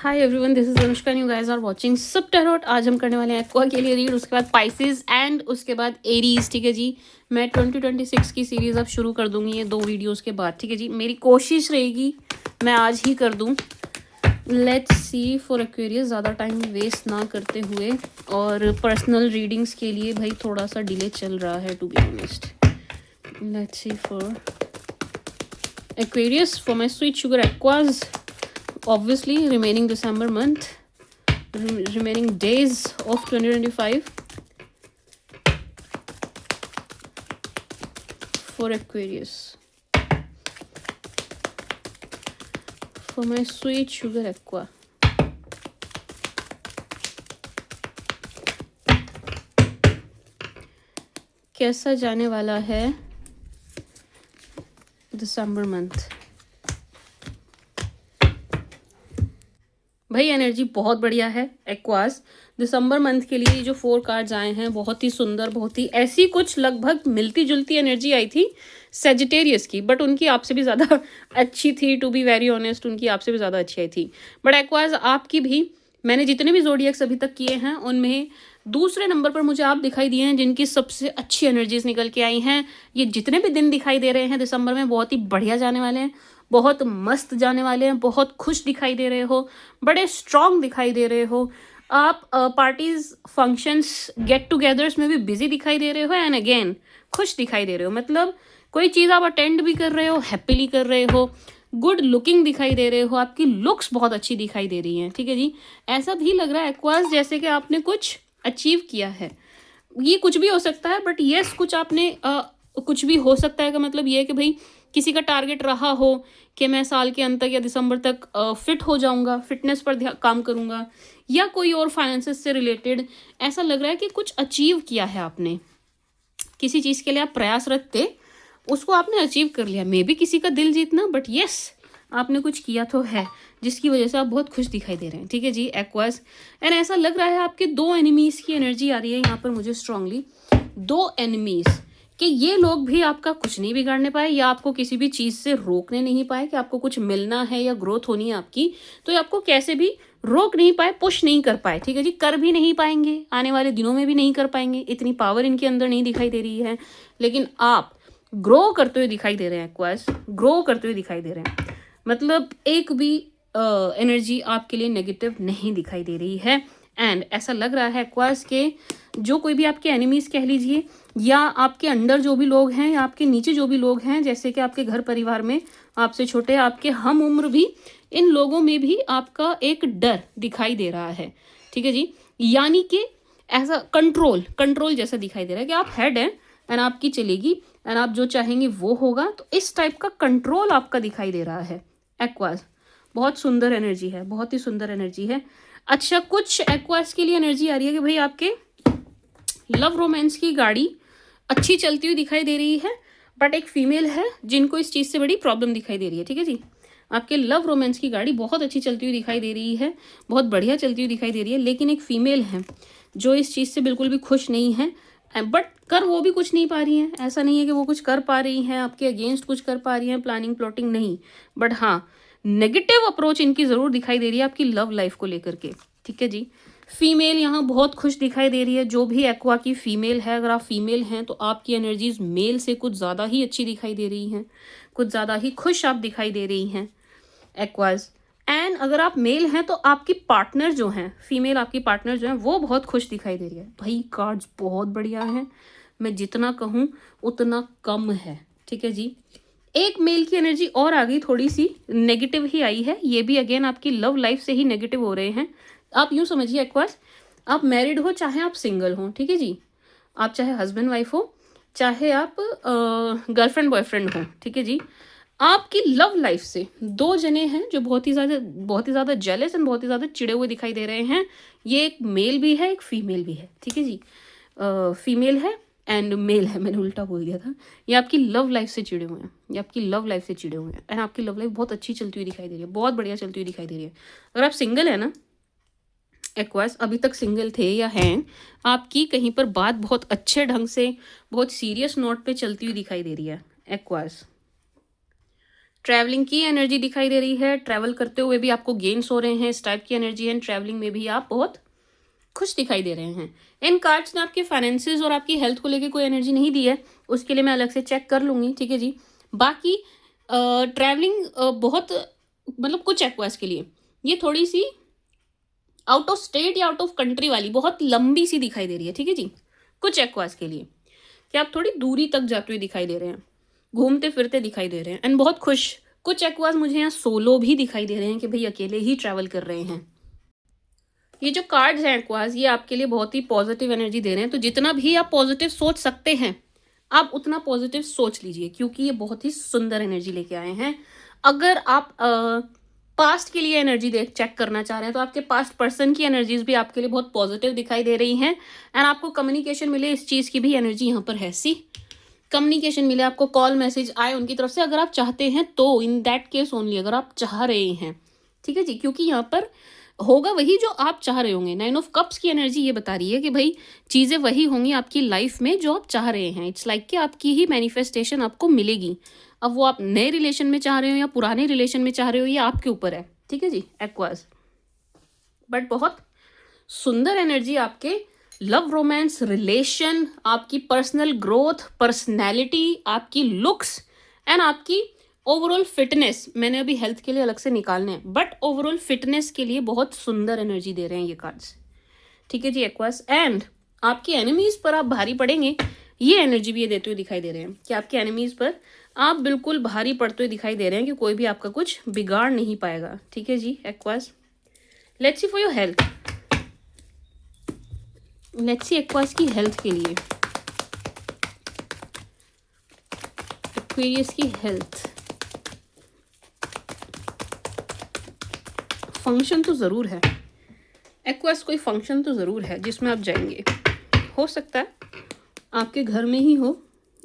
Hi everyone, this is Anushka and you guys are watching सब tarot. आज हम करने वाले हैं एक्वा के लिए रीड, उसके बाद पाइसेस एंड उसके बाद एरीज। ठीक है जी, मैं 2026 की सीरीज अब शुरू कर दूंगी ये 2 वीडियोस के बाद। ठीक है जी, मेरी कोशिश रहेगी मैं आज ही कर दूं। लेट्स सी फॉर एक्वेरियस, ज़्यादा टाइम वेस्ट ना करते हुए। और पर्सनल रीडिंग्स के लिए भाई थोड़ा सा डिले चल रहा है to be honest. Let's see for Aquarius for my sweet sugar Aquas, obviously remaining December month, remaining days of 2025 for Aquarius, for my sweet sugar aqua. कैसा जाने वाला है दिसंबर मंथ? भाई एनर्जी बहुत बढ़िया है एक्वास। दिसंबर मंथ के लिए जो 4 कार्ड्स आए हैं बहुत ही सुंदर, बहुत ही ऐसी कुछ लगभग मिलती जुलती एनर्जी आई थी सेजिटेरियस की, बट उनकी आपसे भी ज़्यादा अच्छी थी। टू बी वेरी ऑनेस्ट, उनकी आपसे भी ज़्यादा अच्छी आई थी। बट एक्वास आपकी भी, मैंने जितने भी ज़ोडिएक्स अभी तक किए हैं उनमें दूसरे नंबर पर मुझे आप दिखाई दिए हैं जिनकी सबसे अच्छी एनर्जीज निकल के आई हैं। ये जितने भी दिन दिखाई दे रहे हैं दिसंबर में बहुत ही बढ़िया जाने वाले हैं, बहुत मस्त जाने वाले हैं, बहुत खुश दिखाई दे रहे हो, बड़े स्ट्रॉन्ग दिखाई दे रहे हो। आप पार्टीज, फंक्शंस, गेट टुगेदर्स में भी बिजी दिखाई दे रहे हो एंड अगेन खुश दिखाई दे रहे हो। मतलब कोई चीज़ आप अटेंड भी कर रहे हो, हैप्पीली कर रहे हो, गुड लुकिंग दिखाई दे रहे हो, आपकी लुक्स बहुत अच्छी दिखाई दे रही हैं। ठीक है जी, ऐसा भी लग रहा है एक्वास जैसे कि आपने कुछ अचीव किया है। ये कुछ भी हो सकता है, बट येस कुछ आपने कुछ भी हो सकता है का मतलब ये है कि भाई किसी का टारगेट रहा हो कि मैं साल के अंत तक या दिसंबर तक फिट हो जाऊंगा, फिटनेस पर काम करूंगा, या कोई और फाइनेंसेस से रिलेटेड ऐसा लग रहा है कि कुछ अचीव किया है आपने। किसी चीज़ के लिए आप प्रयासरत थे, उसको आपने अचीव कर लिया। मे बी किसी का दिल जीतना, बट येस आपने कुछ किया तो है जिसकी वजह से आप बहुत खुश दिखाई दे रहे हैं। ठीक है जी एक्वास, एंड ऐसा लग रहा है आपके 2 एनिमीज की एनर्जी आ रही है यहाँ पर मुझे स्ट्रांगली। 2 एनिमीज कि ये लोग भी आपका कुछ नहीं बिगाड़ने पाए या आपको किसी भी चीज़ से रोकने नहीं पाए कि आपको कुछ मिलना है या ग्रोथ होनी है आपकी, तो ये आपको कैसे भी रोक नहीं पाए, पुश नहीं कर पाए। ठीक है जी, कर भी नहीं पाएंगे, आने वाले दिनों में भी नहीं कर पाएंगे, इतनी पावर इनके अंदर नहीं दिखाई दे रही है। लेकिन आप ग्रो करते हुए दिखाई दे रहे हैं एक्वास, ग्रो करते हुए दिखाई दे रहे हैं। मतलब एक भी एनर्जी आपके लिए नेगेटिव नहीं दिखाई दे रही है। एंड ऐसा लग रहा है एक्वास के जो कोई भी आपके एनिमीज कह लीजिए, या आपके अंडर जो भी लोग हैं, या आपके नीचे जो भी लोग हैं, जैसे कि आपके घर परिवार में आपसे छोटे, आपके हम उम्र भी, इन लोगों में भी आपका एक डर दिखाई दे रहा है। ठीक है जी, यानी कि ऐसा कंट्रोल जैसा दिखाई दे रहा है कि आप हेड हैं एंड आपकी चलेगी एंड आप जो चाहेंगे वो होगा। तो इस टाइप का कंट्रोल आपका दिखाई दे रहा है एक्वास। बहुत सुंदर एनर्जी है, बहुत ही सुंदर एनर्जी है। अच्छा, कुछ एक्वास के लिए एनर्जी आ रही है कि भाई आपके लव रोमांस की गाड़ी अच्छी चलती हुई दिखाई दे रही है, बट एक फीमेल है जिनको इस चीज़ से बड़ी प्रॉब्लम दिखाई दे रही है। ठीक है जी, आपके लव रोमांस की गाड़ी बहुत अच्छी चलती हुई दिखाई दे रही है, बहुत बढ़िया चलती हुई दिखाई दे रही है, लेकिन एक फीमेल है जो इस चीज़ से बिल्कुल भी खुश नहीं है। बट कर वो भी कुछ नहीं पा रही हैं। ऐसा नहीं है कि वो कुछ कर पा रही हैं, आपके अगेंस्ट कुछ कर पा रही हैं, प्लानिंग प्लॉटिंग नहीं, बट हाँ नेगेटिव अप्रोच इनकी ज़रूर दिखाई दे रही है आपकी लव लाइफ को लेकर के। ठीक है जी, फीमेल यहाँ बहुत खुश दिखाई दे रही है। जो भी एक्वा की फीमेल है, अगर आप फीमेल हैं तो आपकी एनर्जीज मेल से कुछ ज़्यादा ही अच्छी दिखाई दे रही हैं, कुछ ज़्यादा ही खुश आप दिखाई दे रही हैं एक्वाज। एंड अगर आप मेल हैं तो आपकी पार्टनर जो हैं, फीमेल आपकी पार्टनर जो हैं, वो बहुत खुश दिखाई दे रही है। भाई कार्ड्स बहुत बढ़िया हैं, मैं जितना कहूँ उतना कम है। ठीक है जी, एक मेल की एनर्जी और आ गई, थोड़ी सी नेगेटिव ही आई है। ये भी अगेन आपकी लव लाइफ से ही नेगेटिव हो रहे हैं। आप यूँ समझिए एक्वास, आप मैरिड हो चाहे आप सिंगल हो, ठीक है जी, आप चाहे हस्बैंड वाइफ हो, चाहे आप गर्लफ्रेंड बॉयफ्रेंड हो, ठीक है जी, आपकी लव लाइफ से 2 जने हैं जो बहुत ही ज़्यादा जेलस एंड बहुत ही ज़्यादा चिड़े हुए दिखाई दे रहे हैं। ये एक मेल भी है, एक फीमेल भी है। ठीक है जी, फीमेल है एंड मेल है, मैंने उल्टा बोल दिया था। ये आपकी लव लाइफ से चिड़े हुए हैं, ये आपकी लव लाइफ से चिड़े हुए हैं एंड आपकी लव लाइफ बहुत अच्छी चलती हुई दिखाई दे रही है, बहुत बढ़िया चलती हुई दिखाई दे रही है। अगर आप सिंगल है ना एक्वास, अभी तक सिंगल थे या हैं, आपकी कहीं पर बात बहुत अच्छे ढंग से, बहुत सीरियस नोट पे चलती हुई दिखाई दे रही है एक्वास। ट्रैवलिंग की एनर्जी दिखाई दे रही है, ट्रैवल करते हुए भी आपको गेन्स हो रहे हैं, इस टाइप की एनर्जी है। ट्रैवलिंग में भी आप बहुत खुश दिखाई दे रहे हैं। इन कार्ड्स ने आपके फाइनेंसेस और आपकी हेल्थ को लेके कोई एनर्जी नहीं दी है, उसके लिए मैं अलग से चेक कर लूँगी, ठीक है जी। बाकी ट्रैवलिंग बहुत मतलब कुछ एक्वास के लिए ये थोड़ी सी आउट ऑफ स्टेट या आउट ऑफ कंट्री वाली बहुत लंबी सी दिखाई दे रही है, ठीक है जी। कुछ एक्वास के लिए कि आप थोड़ी दूरी तक जाते हुए दिखाई दे रहे हैं, घूमते फिरते दिखाई दे रहे हैं एंड बहुत खुश। कुछ एक्वास मुझे यहाँ सोलो भी दिखाई दे रहे हैं कि भाई अकेले ही ट्रैवल कर रहे हैं। ये जो कार्ड्स हैं एक्वास, ये आपके लिए बहुत ही पॉजिटिव एनर्जी दे रहे हैं। तो जितना भी आप पॉजिटिव सोच सकते हैं आप उतना पॉजिटिव सोच लीजिए, क्योंकि ये बहुत ही सुंदर एनर्जी लेके आए हैं। अगर आप पास्ट के लिए एनर्जी देख चेक करना चाह रहे हैं तो आपके पास्ट पर्सन की एनर्जीज भी आपके लिए बहुत पॉजिटिव दिखाई दे रही हैं। एंड आपको कम्युनिकेशन मिले, इस चीज़ की भी एनर्जी यहाँ पर है। सी कम्युनिकेशन मिले आपको, कॉल मैसेज आए उनकी तरफ से, अगर आप चाहते हैं तो, इन दैट केस ओनली, अगर आप चाह रहे हैं, ठीक है जी। क्योंकि यहाँ पर होगा वही जो आप चाह रहे होंगे। 9 ऑफ कप्स की एनर्जी ये बता रही है कि भाई चीज़ें वही होंगी आपकी लाइफ में जो आप चाह रहे हैं। इट्स लाइक कि आपकी ही मैनिफेस्टेशन आपको मिलेगी। अब वो आप नए रिलेशन में चाह रहे हो या पुराने रिलेशन में चाह रहे हो, ये आपके ऊपर है, ठीक है जी एक्वास। बट बहुत सुंदर एनर्जी आपके लव, रोमांस, रिलेशन, आपकी पर्सनल ग्रोथ, पर्सनैलिटी, आपकी लुक्स एंड आपकी ओवरऑल फिटनेस। मैंने अभी हेल्थ के लिए अलग से निकालने हैं, बट ओवरऑल फिटनेस के लिए बहुत सुंदर एनर्जी दे रहे हैं ये कार्ड्स, ठीक है जी एक्वास। एंड आपके एनिमीज पर आप भारी पड़ेंगे, ये एनर्जी भी ये देते हुए दिखाई दे रहे हैं कि आपके एनिमीज पर आप बिल्कुल भारी पड़ते हुए दिखाई दे रहे हैं कि कोई भी आपका कुछ बिगाड़ नहीं पाएगा, ठीक है जी Aquas. Let's see for your health, let's see Aquas की हेल्थ के लिए, एक्वेरियस की हेल्थ। फंक्शन तो ज़रूर है एक्वास, कोई फंक्शन तो ज़रूर है जिसमें आप जाएंगे। हो सकता है आपके घर में ही हो,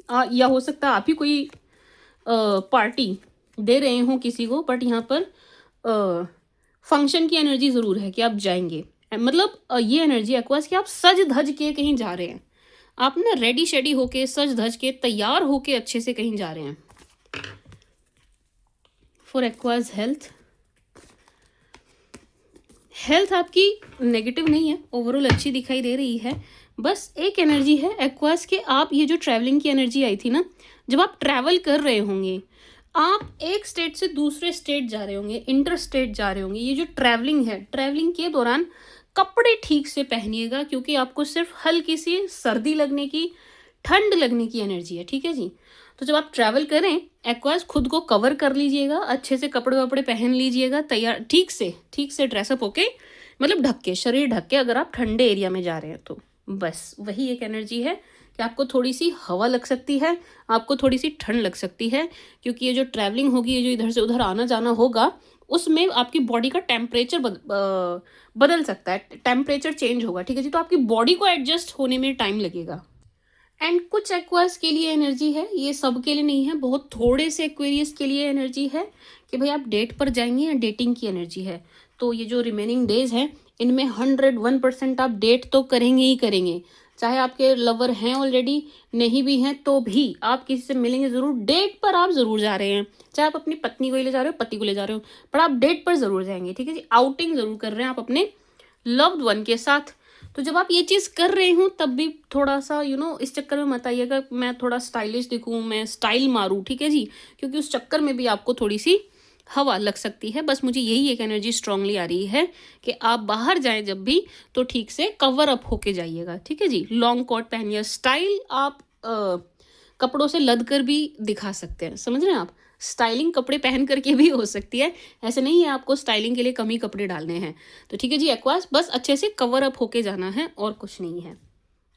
या हो सकता है आप ही कोई पार्टी दे रहे हो किसी को, बट यहाँ पर फंक्शन की एनर्जी ज़रूर है कि आप जाएंगे। मतलब ये एनर्जी एक्वास कि आप सज धज के कहीं जा रहे हैं, आप ना रेडी शेडी होके, सज धज के, तैयार होके अच्छे से कहीं जा रहे हैं। फॉर एक्वास हेल्थ, हेल्थ आपकी नेगेटिव नहीं है, ओवरऑल अच्छी दिखाई दे रही है। बस एक एनर्जी है एक्वास के, आप ये जो ट्रैवलिंग की एनर्जी आई थी ना, जब आप ट्रैवल कर रहे होंगे, आप एक स्टेट से दूसरे स्टेट जा रहे होंगे, इंटर स्टेट जा रहे होंगे। ये जो ट्रैवलिंग है, ट्रैवलिंग के दौरान कपड़े ठीक से पहनिएगा, क्योंकि आपको सिर्फ हल्की सी सर्दी लगने की, ठंड लगने की एनर्जी है, ठीक है जी। तो जब आप ट्रैवल करें एक्वास, खुद को कवर कर लीजिएगा, अच्छे से कपड़े वपड़े पहन लीजिएगा, तैयार ठीक से ड्रेसअप होके, मतलब ढक के, शरीर ढक के, अगर आप ठंडे एरिया में जा रहे हैं तो। बस वही एक एनर्जी है कि आपको थोड़ी सी हवा लग सकती है, आपको थोड़ी सी ठंड लग सकती है, क्योंकि ये जो ट्रैवलिंग होगी, ये जो इधर से उधर आना जाना होगा, उसमें आपकी बॉडी का टेम्परेचर बदल सकता है, टेम्परेचर चेंज होगा, ठीक है जी। तो आपकी बॉडी को एडजस्ट होने में टाइम लगेगा। एंड कुछ एक्वास के लिए एनर्जी है, ये सब के लिए नहीं है, बहुत थोड़े से एक्वेरियस के लिए एनर्जी है कि भाई आप डेट पर जाएंगे, या डेटिंग की एनर्जी है। तो ये जो रिमेनिंग डेज हैं, इनमें 101% आप डेट तो करेंगे ही करेंगे, चाहे आपके लवर हैं ऑलरेडी, नहीं भी हैं तो भी आप किसी से मिलेंगे ज़रूर। डेट पर आप ज़रूर जा रहे हैं, चाहे आप अपनी पत्नी को ले जा रहे हो, पति को ले जा रहे हो, पर आप डेट पर ज़रूर जाएंगे, ठीक है जी। आउटिंग ज़रूर कर रहे हैं आप अपने लव्ड वन के साथ। तो जब आप ये चीज़ कर रहे हो तब भी थोड़ा सा इस चक्कर में मत आइएगा मैं थोड़ा स्टाइलिश दिखूँ, मैं स्टाइल मारूँ, ठीक है जी, क्योंकि उस चक्कर में भी आपको थोड़ी सी हवा लग सकती है। बस मुझे यही एक एनर्जी स्ट्रांगली आ रही है कि आप बाहर जाएं जब भी तो ठीक से कवर अप होके जाइएगा, ठीक है जी। लॉन्ग कोट पहनिए, स्टाइल आप कपड़ों से लद कर भी दिखा सकते हैं, समझ रहे हैं आप। स्टाइलिंग कपड़े पहन करके भी हो सकती है, ऐसे नहीं है आपको स्टाइलिंग के लिए कम ही कपड़े डालने हैं। तो ठीक है जी एक्वास, बस अच्छे से कवर अप होके जाना है और कुछ नहीं है।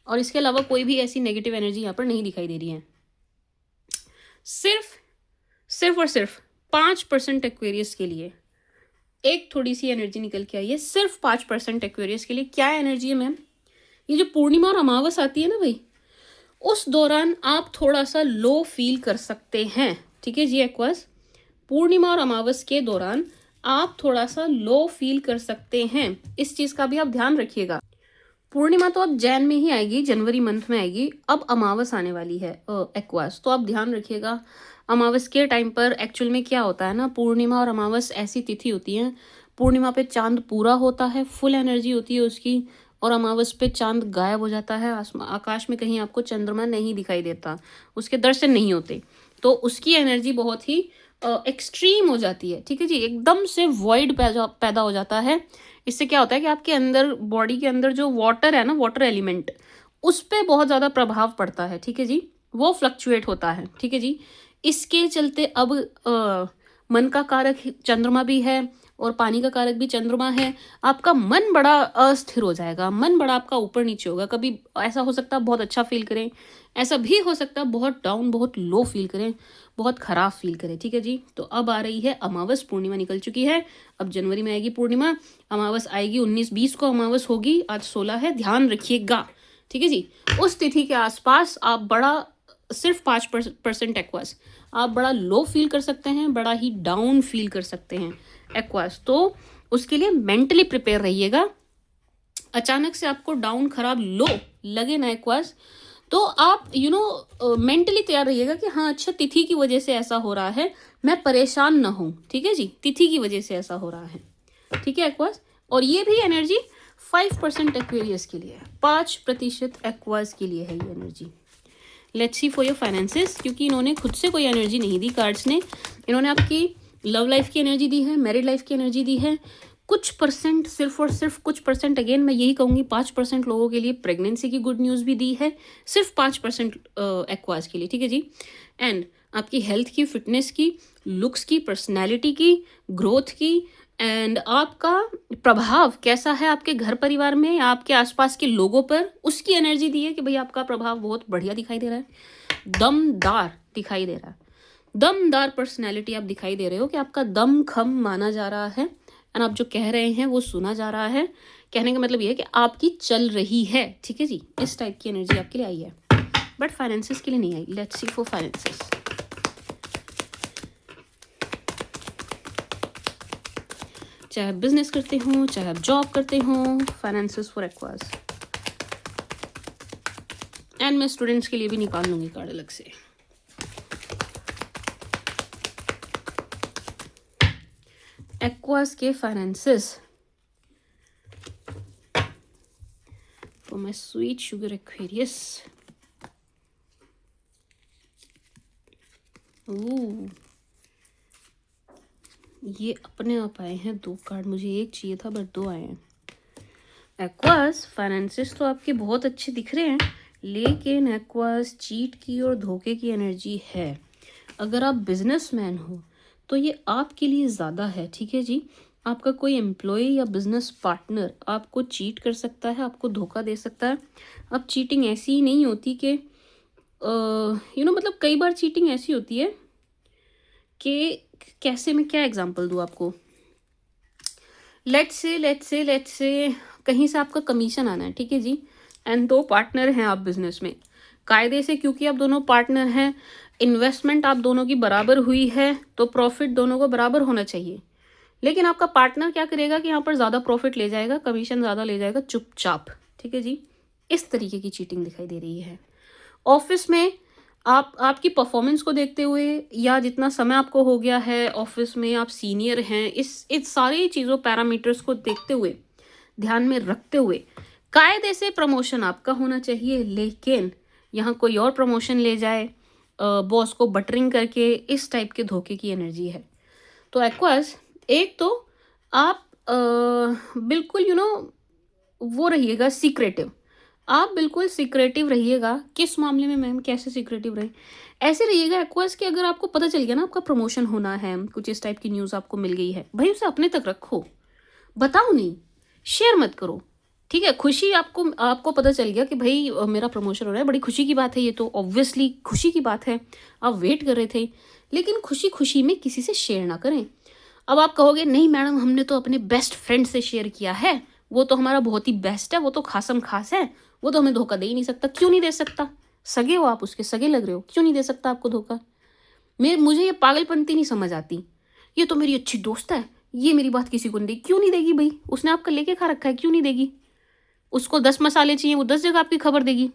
और इसके अलावा कोई भी ऐसी नेगेटिव एनर्जी यहाँ पर नहीं दिखाई दे रही है। सिर्फ और सिर्फ 5% एक्वेरियस के लिए एक थोड़ी सी एनर्जी निकल के आई है, सिर्फ 5% एक्वेरियस के लिए। क्या एनर्जी है मैम? ये जो पूर्णिमा और अमावस आती है ना भाई, उस दौरान आप थोड़ा सा लो फील कर सकते हैं, ठीक है जी एक्वास। पूर्णिमा और अमावस के दौरान आप थोड़ा सा लो फील कर सकते हैं, इस चीज़ का भी आप ध्यान रखिएगा। पूर्णिमा तो अब जैन में ही आएगी, जनवरी मंथ में आएगी, अब अमावस आने वाली है एक्वास, तो आप ध्यान रखिएगा। अमावस के टाइम पर एक्चुअल में क्या होता है ना, पूर्णिमा और अमावस ऐसी तिथि होती है, पूर्णिमा पे चांद पूरा होता है, फुल एनर्जी होती है उसकी, और अमावस पे चांद गायब हो जाता है, आकाश में कहीं आपको चंद्रमा नहीं दिखाई देता, उसके दर्शन नहीं होते, तो उसकी एनर्जी बहुत ही एक्सट्रीम हो जाती है, ठीक है जी, एकदम से वॉइड पैदा हो जाता है। इससे क्या होता है कि आपके अंदर, बॉडी के अंदर जो वाटर है ना, वाटर एलिमेंट, उस पे बहुत ज़्यादा प्रभाव पड़ता है, ठीक है जी, वो फ्लक्चुएट होता है, ठीक है जी। इसके चलते अब मन का कारक चंद्रमा भी है और पानी का कारक भी चंद्रमा है, आपका मन बड़ा अस्थिर हो जाएगा, मन बड़ा आपका ऊपर नीचे होगा, कभी ऐसा हो सकता है बहुत अच्छा फील करें, ऐसा भी हो सकता है बहुत डाउन, बहुत लो फील करें, बहुत खराब फील करें, ठीक है जी। तो अब आ रही है अमावस, पूर्णिमा निकल चुकी है, अब जनवरी में आएगी पूर्णिमा, अमावस आएगी 19-20 को अमावस होगी, आज 16 है, ध्यान रखिएगा, ठीक है जी। उस तिथि के आसपास आप बड़ा, सिर्फ 5% एक्वास, आप बड़ा लो फील कर सकते हैं, बड़ा ही डाउन फील कर सकते हैं एक्वास, तो उसके लिए मेंटली प्रिपेयर रहिएगा। अचानक से आपको डाउन, खराब, लो लगे ना एक्वास, तो आप मेंटली तैयार रहिएगा कि हाँ अच्छा, तिथि की वजह से ऐसा हो रहा है, मैं परेशान ना हूँ, ठीक है जी, तिथि की वजह से ऐसा हो रहा है, ठीक है एक्वास। और ये भी एनर्जी 5% एक्वेरियस के लिए है, 5% एक्वास के लिए है ये energy. Let's see for your finances, क्योंकि इन्होंने खुद से कोई एनर्जी नहीं दी कार्ड्स ने, इन्होंने आपकी लव लाइफ की एनर्जी दी है, मैरिड लाइफ की एनर्जी दी है, कुछ परसेंट, सिर्फ और सिर्फ कुछ परसेंट, अगेन मैं यही कहूँगी 5% लोगों के लिए प्रेगनेंसी की गुड न्यूज़ भी दी है, सिर्फ 5% एक्वास के लिए, ठीक है जी। एंड आपकी हेल्थ की, फिटनेस की, लुक्स की, पर्सनैलिटी की, ग्रोथ की, एंड आपका प्रभाव कैसा है आपके घर परिवार में, आपके आसपास के लोगों पर, उसकी एनर्जी दी है कि भाई आपका प्रभाव बहुत बढ़िया दिखाई दे रहा है, दमदार दिखाई दे रहा है, दमदार पर्सनैलिटी आप दिखाई दे रहे हो, कि आपका दम खम माना जा रहा है, एंड आप जो कह रहे हैं वो सुना जा रहा है। कहने का मतलब ये है कि आपकी चल रही है, ठीक है जी, इस टाइप की एनर्जी आपके लिए आई है, बट फाइनेंसेस के लिए नहीं आई। Let's see for finances. चाहे आप बिजनेस करते हो, चाहे आप जॉब करते हो, फाइनेंसेस फॉर एक्वास। एंड मैं स्टूडेंट्स के लिए भी निकाल लूंगी कार्ड अलग से। एक्वास के finances for my sweet sugar Aquarius. Oh, ये अपने आप आए हैं 2 कार्ड, मुझे एक चाहिए था बट 2 आए हैं। एक्वास फाइनेंसेस तो आपके बहुत अच्छे दिख रहे हैं, लेकिन एक्वास चीट की और धोखे की एनर्जी है। अगर आप बिजनेसमैन हो तो ये आपके लिए ज़्यादा है, ठीक है जी। आपका कोई एम्प्लॉय या बिजनेस पार्टनर आपको चीट कर सकता है, आपको धोखा दे सकता है। अब चीटिंग ऐसी ही नहीं होती कि मतलब कई बार चीटिंग ऐसी होती है कि, कैसे मैं क्या एग्जांपल दूँ आपको। लेट्स से कहीं से आपका कमीशन आना है, ठीक है जी, एंड 2 पार्टनर हैं आप बिजनेस में, कायदे से क्योंकि आप दोनों पार्टनर हैं, इन्वेस्टमेंट आप दोनों की बराबर हुई है, तो प्रॉफिट दोनों को बराबर होना चाहिए। लेकिन आपका पार्टनर क्या करेगा कि यहाँ पर ज़्यादा प्रॉफिट ले जाएगा, कमीशन ज़्यादा ले जाएगा चुपचाप, ठीक है जी। इस तरीके की चीटिंग दिखाई दे रही है। ऑफिस में आपकी परफॉर्मेंस को देखते हुए, या जितना समय आपको हो गया है ऑफिस में, आप सीनियर हैं, इस सारी चीज़ों, पैरामीटर्स को देखते हुए, ध्यान में रखते हुए, कायदे से प्रमोशन आपका होना चाहिए, लेकिन यहाँ कोई और प्रमोशन ले जाए, बॉस को बटरिंग करके, इस टाइप के धोखे की एनर्जी है। तो एक्वास, एक तो आप बिल्कुल वो रहिएगा सीक्रेटिव, आप बिल्कुल सीक्रेटिव रहिएगा। किस मामले में मैम, कैसे सीक्रेटिव रहे? ऐसे रहिएगा एक्वास कि अगर आपको पता चल गया ना आपका प्रमोशन होना है, कुछ इस टाइप की न्यूज़ आपको मिल गई है, भाई उसे अपने तक रखो, बताओ नहीं, शेयर मत करो, ठीक है। खुशी आपको पता चल गया कि भाई मेरा प्रमोशन हो रहा है, बड़ी खुशी की बात है, ये तो ऑब्वियसली खुशी की बात है, आप वेट कर रहे थे, लेकिन खुशी खुशी में किसी से शेयर ना करें। अब आप कहोगे नहीं मैडम, हमने तो अपने बेस्ट फ्रेंड से शेयर किया है, वो तो हमारा बहुत ही बेस्ट है, वो तो खासम खास है, वो तो हमें धोखा दे ही नहीं सकता। क्यों नहीं दे सकता? सगे हो आप, उसके सगे लग रहे हो, क्यों नहीं दे सकता आपको धोखा? मुझे ये पागलपंती नहीं समझ आती। ये तो मेरी अच्छी दोस्त है, ये मेरी बात किसी को नहीं देगी। क्यों नहीं देगी भाई? उसने आपका लेके खा रखा है, क्यों नहीं देगी? उसको 10 मसाले चाहिए, वो 10 जगह आपकी खबर देगी।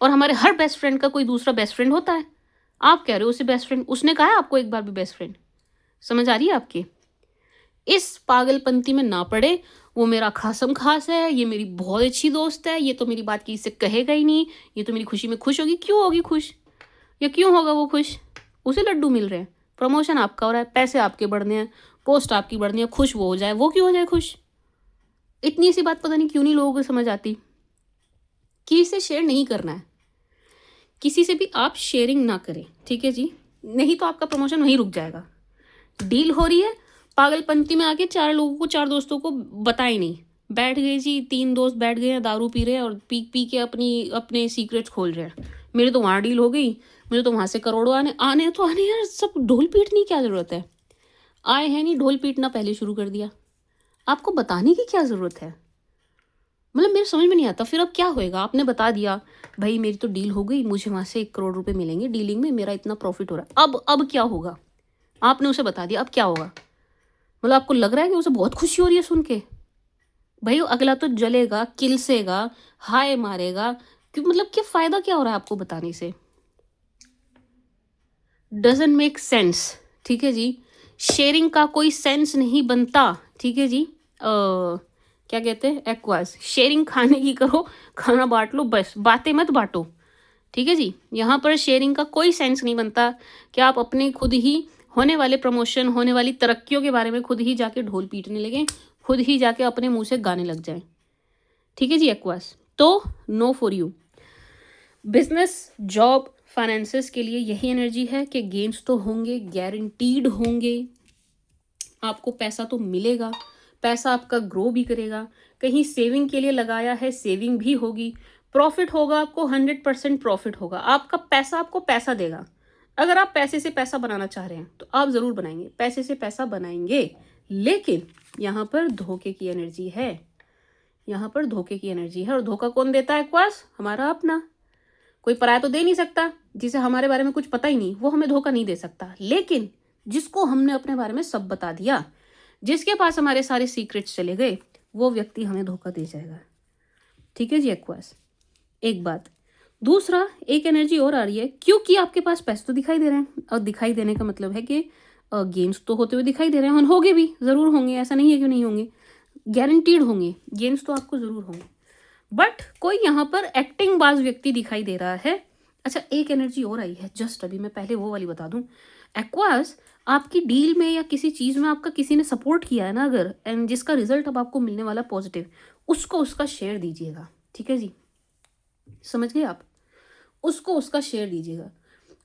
और हमारे हर बेस्ट फ्रेंड का कोई दूसरा बेस्ट फ्रेंड होता है, आप कह रहे हो उसे बेस्ट फ्रेंड, उसने कहा है आपको एक बार भी बेस्ट फ्रेंड? समझ आ रही है आपकी? इस पागलपंती में ना पड़े। वो मेरा खासम खास है, ये मेरी बहुत अच्छी दोस्त है, ये तो मेरी बात किसी से कहेगा ही नहीं, ये तो मेरी खुशी में खुश होगी। क्यों होगी खुश, या क्यों होगा वो खुश? उसे लड्डू मिल रहे हैं, प्रमोशन आपका हो रहा है, पैसे आपके बढ़ने हैं, पोस्ट आपकी बढ़नी है, खुश वो हो जाए। वो क्यों हो जाए खुश? इतनी सी बात पता नहीं क्यों नहीं लोगों को समझ आती कि इसे शेयर नहीं करना है। किसी से भी आप शेयरिंग ना करें, ठीक है जी, नहीं तो आपका प्रमोशन वहीं रुक जाएगा। डील हो रही है, पागलपंती में आके 4 लोगों को, 4 दोस्तों को बताए नहीं, बैठ गए जी, 3 दोस्त बैठ गए हैं, दारू पी रहे हैं और पी पी के अपने सीक्रेट्स खोल रहे हैं। मेरी तो वहाँ डील हो गई, मुझे तो वहाँ से करोड़ों आने आने तो आने यार, सब ढोल पीटने की क्या ज़रूरत है? आए हैं नहीं, ढोल पीटना पहले शुरू कर दिया। आपको बताने की क्या ज़रूरत है? मतलब मेरे समझ में नहीं आता। फिर अब क्या होएगा? आपने बता दिया भाई मेरी तो डील हो गई, मुझे वहाँ से 1 करोड़ रुपए मिलेंगे, डीलिंग में मेरा इतना प्रॉफिट हो रहा है। अब क्या होगा? आपने उसे बता दिया, अब क्या होगा? मतलब आपको लग रहा है कि उसे बहुत खुशी हो रही है सुन के? भाई अगला तो जलेगा, किलसेगा, हाय मारेगा। क्यों? मतलब क्या फ़ायदा क्या हो रहा है आपको बताने से? डजंट मेक सेंस, ठीक है जी। शेयरिंग का कोई सेंस नहीं बनता, ठीक है जी। क्या कहते हैं, एक्वास शेयरिंग खाने की करो, खाना बांट लो, बस बातें मत बांटो, ठीक है जी। यहाँ पर शेयरिंग का कोई सेंस नहीं बनता कि आप अपने खुद ही होने वाले प्रमोशन, होने वाली तरक्कियों के बारे में खुद ही जाके ढोल पीटने लगें, खुद ही जाके अपने मुंह से गाने लग जाएं, ठीक है जी एक्वास। तो no for you. Business, job, finances के लिए यही एनर्जी है कि गेन्स तो होंगे, गारंटीड होंगे, आपको पैसा तो मिलेगा, पैसा आपका ग्रो भी करेगा। कहीं सेविंग के लिए लगाया है, सेविंग भी होगी, प्रॉफिट होगा, आपको 100% प्रॉफिट होगा। आपका पैसा आपको पैसा देगा। अगर आप पैसे से पैसा बनाना चाह रहे हैं तो आप ज़रूर बनाएंगे, पैसे से पैसा बनाएंगे, लेकिन यहाँ पर धोखे की एनर्जी है, यहाँ पर धोखे की एनर्जी है। और धोखा कौन देता है क्वास? हमारा अपना। कोई पराया तो दे नहीं सकता, जिसे हमारे बारे में कुछ पता ही नहीं, वो हमें धोखा नहीं दे सकता। लेकिन जिसको हमने अपने बारे में सब बता दिया, जिसके पास हमारे सारे सीक्रेट्स चले गए, वो व्यक्ति हमें धोखा दे जाएगा, ठीक है जी एक्वास। एक बात। दूसरा, एक एनर्जी और आ रही है, क्योंकि आपके पास पैसे तो दिखाई दे रहे हैं, और दिखाई देने का मतलब है कि गेन्स तो होते हुए दिखाई दे रहे हैं, होंगे भी, ज़रूर होंगे, ऐसा नहीं है कि नहीं होंगे, गारंटीड होंगे, गेन्स तो आपको ज़रूर होंगे। बट कोई यहाँ पर एक्टिंग बाज व्यक्ति दिखाई दे रहा है। अच्छा, एक एनर्जी और आई है जस्ट अभी, मैं पहले वो वाली बता दूं। एक्वास, आपकी डील में या किसी चीज़ में आपका किसी ने सपोर्ट किया है ना अगर, एंड जिसका रिजल्ट अब आपको मिलने वाला पॉजिटिव, उसको उसका शेयर दीजिएगा, ठीक है जी। समझ गए आप? उसको उसका शेयर दीजिएगा।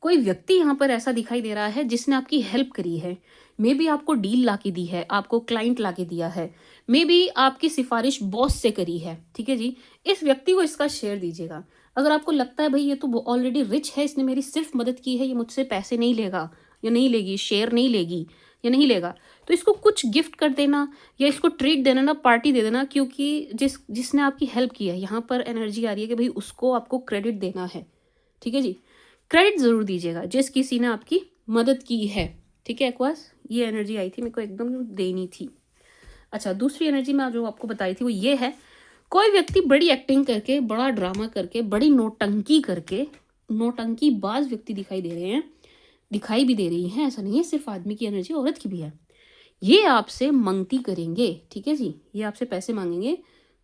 कोई व्यक्ति यहाँ पर ऐसा दिखाई दे रहा है जिसने आपकी हेल्प करी है, मे बी आपको डील ला के दी है, आपको क्लाइंट ला के दिया है, मे बी आपकी सिफारिश बॉस से करी है, ठीक है जी। इस व्यक्ति को इसका शेयर दीजिएगा। अगर आपको लगता है भाई ये तो ऑलरेडी रिच है, इसने मेरी सिर्फ मदद की है, ये मुझसे पैसे नहीं लेगा या नहीं लेगी, शेयर नहीं लेगी या नहीं लेगा, तो इसको कुछ गिफ्ट कर देना या इसको ट्रीट देना ना, पार्टी दे देना, क्योंकि जिसने आपकी हेल्प की है, यहाँ पर एनर्जी आ रही है कि भाई उसको आपको क्रेडिट देना है, ठीक है जी। क्रेडिट ज़रूर दीजिएगा जिस किसी ने आपकी मदद की है, ठीक है एक्वास। ये एनर्जी आई थी, मेरे को एकदम देनी थी। अच्छा, दूसरी एनर्जी मैं जो आपको बताई थी वो ये है, कोई व्यक्ति बड़ी एक्टिंग करके, बड़ा ड्रामा करके, बड़ी नौटंकी करके, नौटंकी बाज व्यक्ति दिखाई दे रहे हैं, दिखाई भी दे रही हैं, ऐसा नहीं है सिर्फ आदमी की एनर्जी, औरत की भी है। ये आपसे मंगती करेंगे, ठीक है जी, ये आपसे पैसे मांगेंगे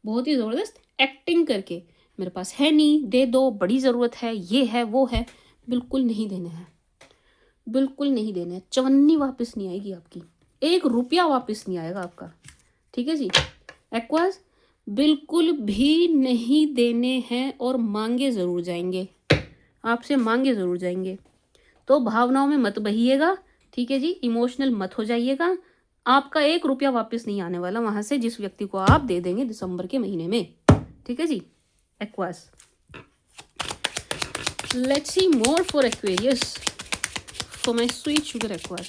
बहुत ही ज़बरदस्त एक्टिंग करके, मेरे पास है नहीं, दे दो, बड़ी ज़रूरत है, ये है वो है। बिल्कुल नहीं देने हैं, बिल्कुल नहीं देने हैं। चवन्नी वापस नहीं आएगी आपकी, 1 रुपया वापस नहीं आएगा आपका, ठीक है जी एक्वास। बिल्कुल भी नहीं देने हैं और मांगे ज़रूर जाएंगे, आपसे मांगे ज़रूर जाएंगे। तो भावनाओं में मत बहिएगा, ठीक है जी, इमोशनल मत हो जाइएगा। आपका 1 रुपया वापस नहीं आने वाला वहाँ से, जिस व्यक्ति को आप दे देंगे दिसंबर के महीने में, ठीक है जी aqueous. Let's see more for Aquarius, for my sweet sugar Aquas.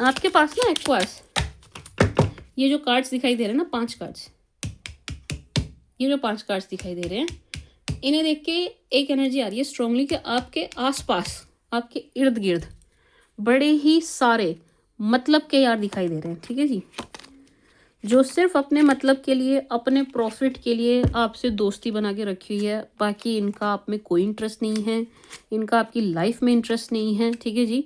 आपके पास ना एक्वास, ये जो कार्ड्स दिखाई दे रहे हैं ना, 5 कार्ड्स, ये जो 5 कार्ड्स दिखाई दे रहे हैं, इन्हें देख के एक एनर्जी आ रही है स्ट्रांगली कि आपके आसपास, आपके इर्द गिर्द बड़े ही सारे मतलब के यार दिखाई दे रहे हैं, ठीक है जी। जो सिर्फ अपने मतलब के लिए, अपने प्रॉफिट के लिए आपसे दोस्ती बना के रखी हुई है। बाकी इनका आप में कोई इंटरेस्ट नहीं है, इनका आपकी लाइफ में इंटरेस्ट नहीं है, ठीक है जी।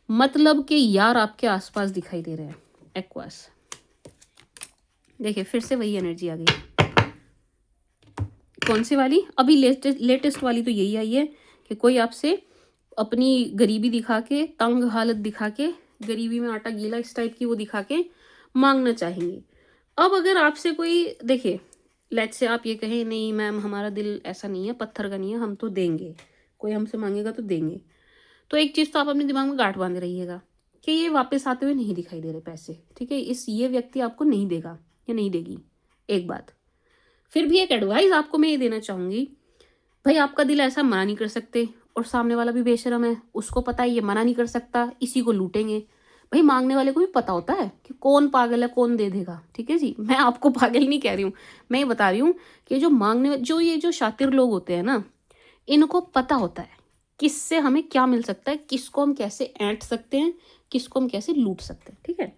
मतलब के यार आपके आसपास दिखाई दे रहे हैं एक्वास। देखिए फिर से वही एनर्जी आ गई। कौन सी वाली? अभी लेटेस्ट वाली तो यही आई है कि कोई आपसे अपनी गरीबी दिखा के, तंग हालत दिखा के, गरीबी में आटा गीला इस टाइप की वो दिखा के मांगना चाहेंगे। अब अगर आपसे कोई, देखिए लेट्स से आप ये कहें नहीं मैम हमारा दिल ऐसा नहीं है, पत्थर का नहीं है, हम तो देंगे, कोई हमसे मांगेगा तो देंगे। तो एक चीज़ तो आप अपने दिमाग में गांठ बांधे रहिएगा कि ये वापस आते हुए नहीं दिखाई दे रहे पैसे, ठीक है। ये व्यक्ति आपको नहीं देगा या नहीं देगी, एक बात। फिर भी एक एडवाइस आपको मैं ये देना चाहूँगी, भाई आपका दिल ऐसा मना नहीं कर सकते, और सामने वाला भी बेशरम है, उसको पता है ये मना नहीं कर सकता, इसी को लूटेंगे। भाई मांगने वाले को भी पता होता है कि कौन पागल है, कौन दे देगा, ठीक है जी। मैं आपको पागल नहीं कह रही हूँ, मैं ये बता रही हूँ कि ये जो शातिर लोग होते हैं ना, इनको पता होता है किससे हमें क्या मिल सकता है, किसको हम कैसे ऐंठ सकते हैं, किसको हम कैसे लूट सकते हैं, ठीक है।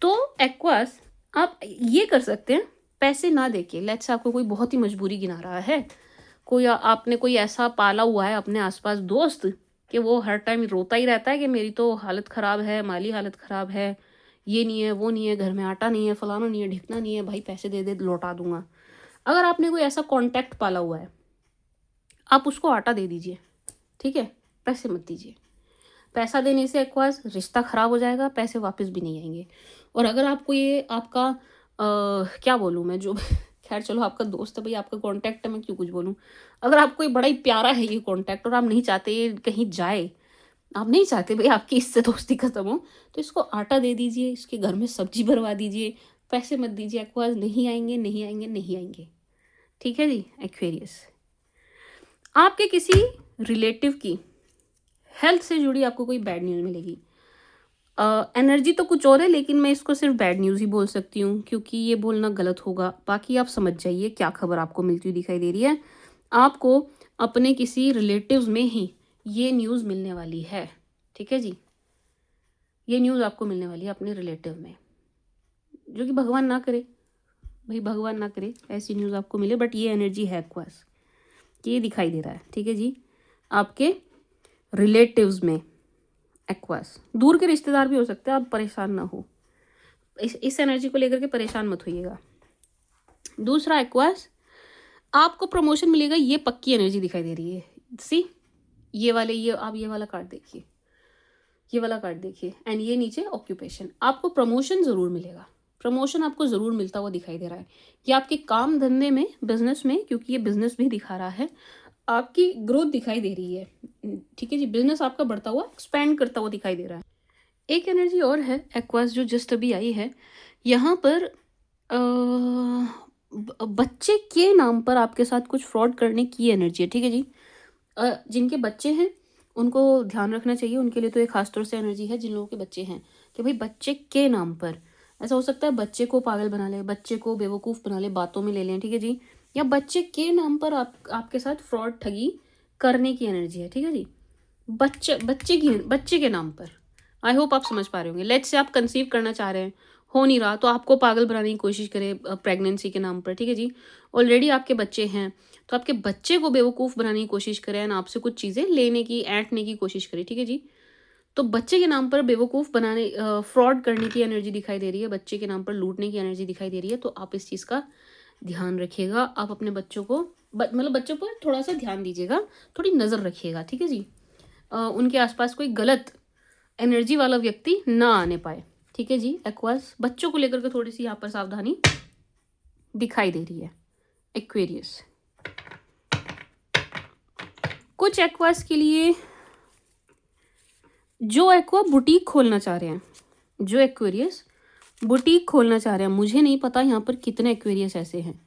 तो एक्वास आप ये कर सकते हैं, पैसे ना देके, लेट्स से आपको कोई बहुत ही मजबूरी गिना रहा है, आपने कोई ऐसा पाला हुआ है अपने आसपास दोस्त कि वो हर टाइम रोता ही रहता है कि मेरी तो हालत ख़राब है, माली हालत ख़राब है, ये नहीं है, वो नहीं है, घर में आटा नहीं है, फलाना नहीं है, ढिकना नहीं है, भाई पैसे दे दे लौटा दूंगा। अगर आपने कोई ऐसा कॉन्टैक्ट पाला हुआ है, आप उसको आटा दे दीजिए, ठीक है, पैसे मत दीजिए। पैसा देने से एक्वास रिश्ता ख़राब हो जाएगा, पैसे वापस भी नहीं आएंगे। और अगर आपको ये आपका क्या बोलूँ मैं, जो खैर चलो आपका दोस्त है भाई, आपका कॉन्टैक्ट है, मैं क्यों कुछ बोलूँ। अगर आपको ये बड़ा ही प्यारा है ये कॉन्टैक्ट और आप नहीं चाहते ये कहीं जाए, आप नहीं चाहते भाई आपकी इससे दोस्ती खत्म हो, तो इसको आटा दे दीजिए, इसके घर में सब्जी भरवा दीजिए, पैसे मत दीजिए। एक्वास नहीं आएंगे, नहीं आएंगे, नहीं आएंगे, ठीक है जी। एक्वेरियस, आपके किसी रिलेटिव की हेल्थ से जुड़ी आपको कोई बैड न्यूज़ मिलेगी। एनर्जी तो कुछ और है, लेकिन मैं इसको सिर्फ बैड न्यूज़ ही बोल सकती हूँ, क्योंकि ये बोलना गलत होगा। बाकी आप समझ जाइए क्या खबर आपको मिलती हुई दिखाई दे रही है। आपको अपने किसी रिलेटिव्स में ही ये न्यूज़ मिलने वाली है, ठीक है जी। ये न्यूज़ आपको मिलने वाली है अपने रिलेटिव में, जो कि भगवान ना करे भाई, भगवान ना करे ऐसी न्यूज़ आपको मिले, बट ये एनर्जी है एक्वास कि ये दिखाई दे रहा है, ठीक है जी। आपके रिलेटिव्स में एक्वास, दूर के रिश्तेदार भी हो सकते हैं, आप परेशान ना हो, इस एनर्जी को लेकर के परेशान मत होइएगा। दूसरा एक्वास, आपको प्रमोशन मिलेगा, ये पक्की एनर्जी दिखाई दे रही है। सी ये वाले, ये आप ये वाला कार्ड देखिए, ये वाला कार्ड देखिए, एंड ये नीचे ऑक्यूपेशन, आपको प्रमोशन ज़रूर मिलेगा, प्रमोशन आपको ज़रूर मिलता हुआ दिखाई दे रहा है। ये आपके काम धंधे में, बिजनेस में, क्योंकि ये बिजनेस भी दिखा रहा है, आपकी ग्रोथ दिखाई दे रही है, ठीक है जी। बिजनेस आपका बढ़ता हुआ, एक्सपैंड करता हुआ दिखाई दे रहा है। एक एनर्जी और है एक्वास जो जस्ट अभी आई है, यहाँ पर बच्चे के नाम पर आपके साथ कुछ फ्रॉड करने की एनर्जी है, ठीक है जी। जिनके बच्चे हैं उनको ध्यान रखना चाहिए, उनके लिए तो एक खास तौर से एनर्जी है। जिन लोगों के बच्चे हैं कि भाई बच्चे के नाम पर, ऐसा हो सकता है बच्चे को पागल बना ले, बच्चे को बेवकूफ़ बना ले, बातों में ले लें, ठीक है जी। या बच्चे के नाम पर आपके साथ फ्रॉड ठगी करने की एनर्जी है, ठीक है जी। बच्चे के नाम पर, आई होप आप समझ पा रहे होंगे। लेट्स से आप कंसीव करना चाह रहे हैं, हो नहीं रहा, तो आपको पागल बनाने की कोशिश करें प्रेगनेंसी के नाम पर, ठीक है जी। ऑलरेडी आपके बच्चे हैं, तो आपके बच्चे को बेवकूफ़ बनाने की कोशिश करें एंड आपसे कुछ चीज़ें लेने की, ऐंठने की कोशिश करें, ठीक है जी। तो बच्चे के नाम पर बेवकूफ़ बनाने, फ्रॉड करने की एनर्जी दिखाई दे रही है, बच्चे के नाम पर लूटने की एनर्जी दिखाई दे रही है। तो आप इस चीज़ का ध्यान रखिएगा, आप अपने बच्चों को मतलब बच्चों पर थोड़ा सा ध्यान दीजिएगा, थोड़ी नज़र रखिएगा, ठीक है जी। उनके आसपास कोई गलत एनर्जी वाला व्यक्ति ना आने पाए, ठीक है जी। एक्वास, बच्चों को लेकर के थोड़ी सी यहाँ पर सावधानी दिखाई दे रही है। एक्वेरियस, कुछ एक्वास के लिए जो एक्वा बुटीक खोलना चाह रहे हैं, जो एक्वेरियस बुटीक खोलना चाह रहे हैं, मुझे नहीं पता यहाँ पर कितने एक्वेरियस ऐसे हैं,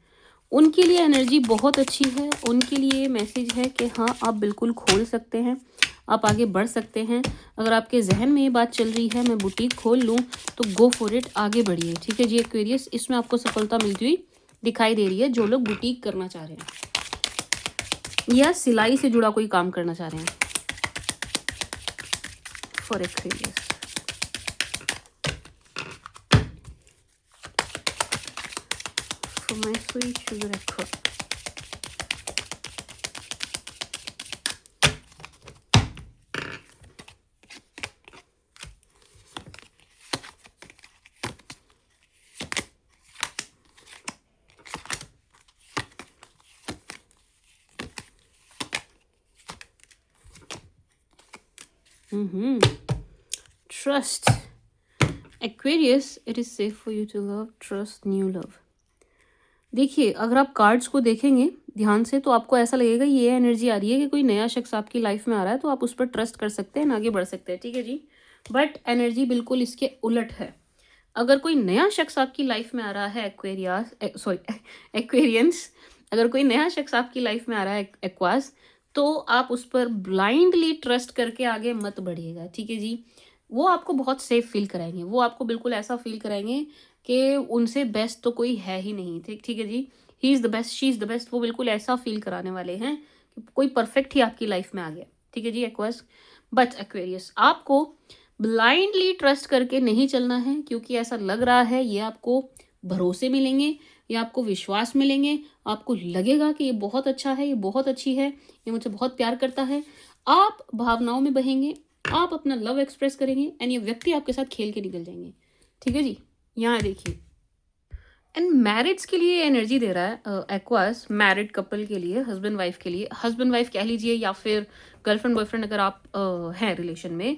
उनके लिए एनर्जी बहुत अच्छी है। उनके लिए मैसेज है कि हाँ आप बिल्कुल खोल सकते हैं, आप आगे बढ़ सकते हैं। अगर आपके जहन में ये बात चल रही है मैं बुटीक खोल लूँ, तो गो फॉर इट, आगे बढ़िए, ठीक है जी। एक्वेरियस, इसमें आपको सफलता मिलती हुई दिखाई दे रही है। जो लोग बुटीक करना चाह रहे हैं या सिलाई से जुड़ा कोई काम करना चाह रहे हैं, for Aquarius. For my sweet sugar aqua. Trust. Aquarius, it is safe for you to love. Trust new love. देखिए, अगर आप कार्ड्स को देखेंगे ध्यान से तो आपको ऐसा लगेगा ये एनर्जी आ रही है कि कोई नया शख्स आपकी लाइफ में आ रहा है, तो आप उस पर ट्रस्ट कर सकते हैं, आगे बढ़ सकते हैं, ठीक है जी। बट एनर्जी बिल्कुल इसके उलट है। अगर कोई नया शख्स आपकी लाइफ में आ रहा है एक्वेरियंस, अगर कोई नया शख्स आपकी लाइफ में आ रहा है एक्वास, तो आप उस पर ब्लाइंडली ट्रस्ट करके आगे मत बढ़िएगा, ठीक है जी। वो आपको बहुत सेफ फील कराएंगे, वो आपको बिल्कुल ऐसा फील कराएंगे कि उनसे बेस्ट तो कोई है ही नहीं, ठीक है जी। He is the best, she is the best, वो बिल्कुल ऐसा फील कराने वाले हैं कि कोई परफेक्ट ही आपकी लाइफ में आ गया, ठीक है जी एक्वास। बट एक्वेरियस, आपको ब्लाइंडली ट्रस्ट करके नहीं चलना है, क्योंकि ऐसा लग रहा है ये आपको भरोसे मिलेंगे, ये आपको विश्वास मिलेंगे, आपको लगेगा कि ये बहुत अच्छा है, ये बहुत अच्छी है, ये मुझसे बहुत प्यार करता है। आप भावनाओं में बहेंगे, आप अपना लव एक्सप्रेस करेंगे एंड ये व्यक्ति आपके साथ खेल के निकल जाएंगे, ठीक है जी। यहाँ देखिए, एंड मैरिड्स के लिए एनर्जी दे रहा है एक्वास, मैरिड कपल के लिए, हस्बैंड वाइफ के लिए, हस्बैंड वाइफ कह लीजिए या फिर गर्लफ्रेंड बॉयफ्रेंड, अगर आप हैं रिलेशन में,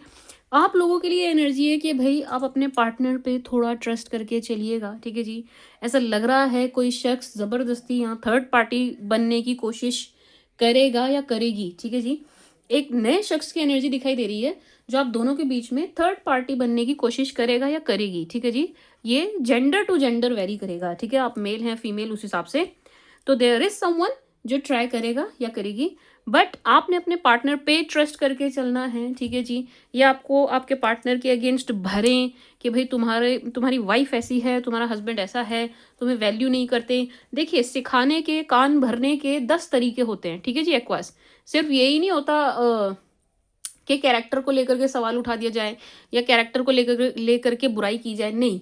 आप लोगों के लिए एनर्जी है कि भाई आप अपने पार्टनर पे थोड़ा ट्रस्ट करके चलिएगा, ठीक है जी। ऐसा लग रहा है कोई शख्स ज़बरदस्ती यहाँ थर्ड पार्टी बनने की कोशिश करेगा या करेगी, ठीक है जी। एक नए शख्स की एनर्जी दिखाई दे रही है जो आप दोनों के बीच में थर्ड पार्टी बनने की कोशिश करेगा या करेगी, ठीक है जी। ये जेंडर टू जेंडर वेरी करेगा, ठीक है, आप मेल हैं फीमेल उस हिसाब से, तो देयर इज समवन जो ट्राई करेगा या करेगी, बट आपने अपने पार्टनर पे ट्रस्ट करके चलना है, ठीक है जी। ये आपको आपके पार्टनर के अगेंस्ट भरें कि भाई तुम्हारी वाइफ ऐसी है, तुम्हारा हस्बैंड ऐसा है, तुम्हें वैल्यू नहीं करते। देखिए, सिखाने के, कान भरने के 10 तरीके होते हैं, ठीक है जी एक्वास। सिर्फ यही नहीं होता कि कैरेक्टर को लेकर के सवाल उठा दिया जाए या कैरेक्टर को लेकर के बुराई की जाए, नहीं।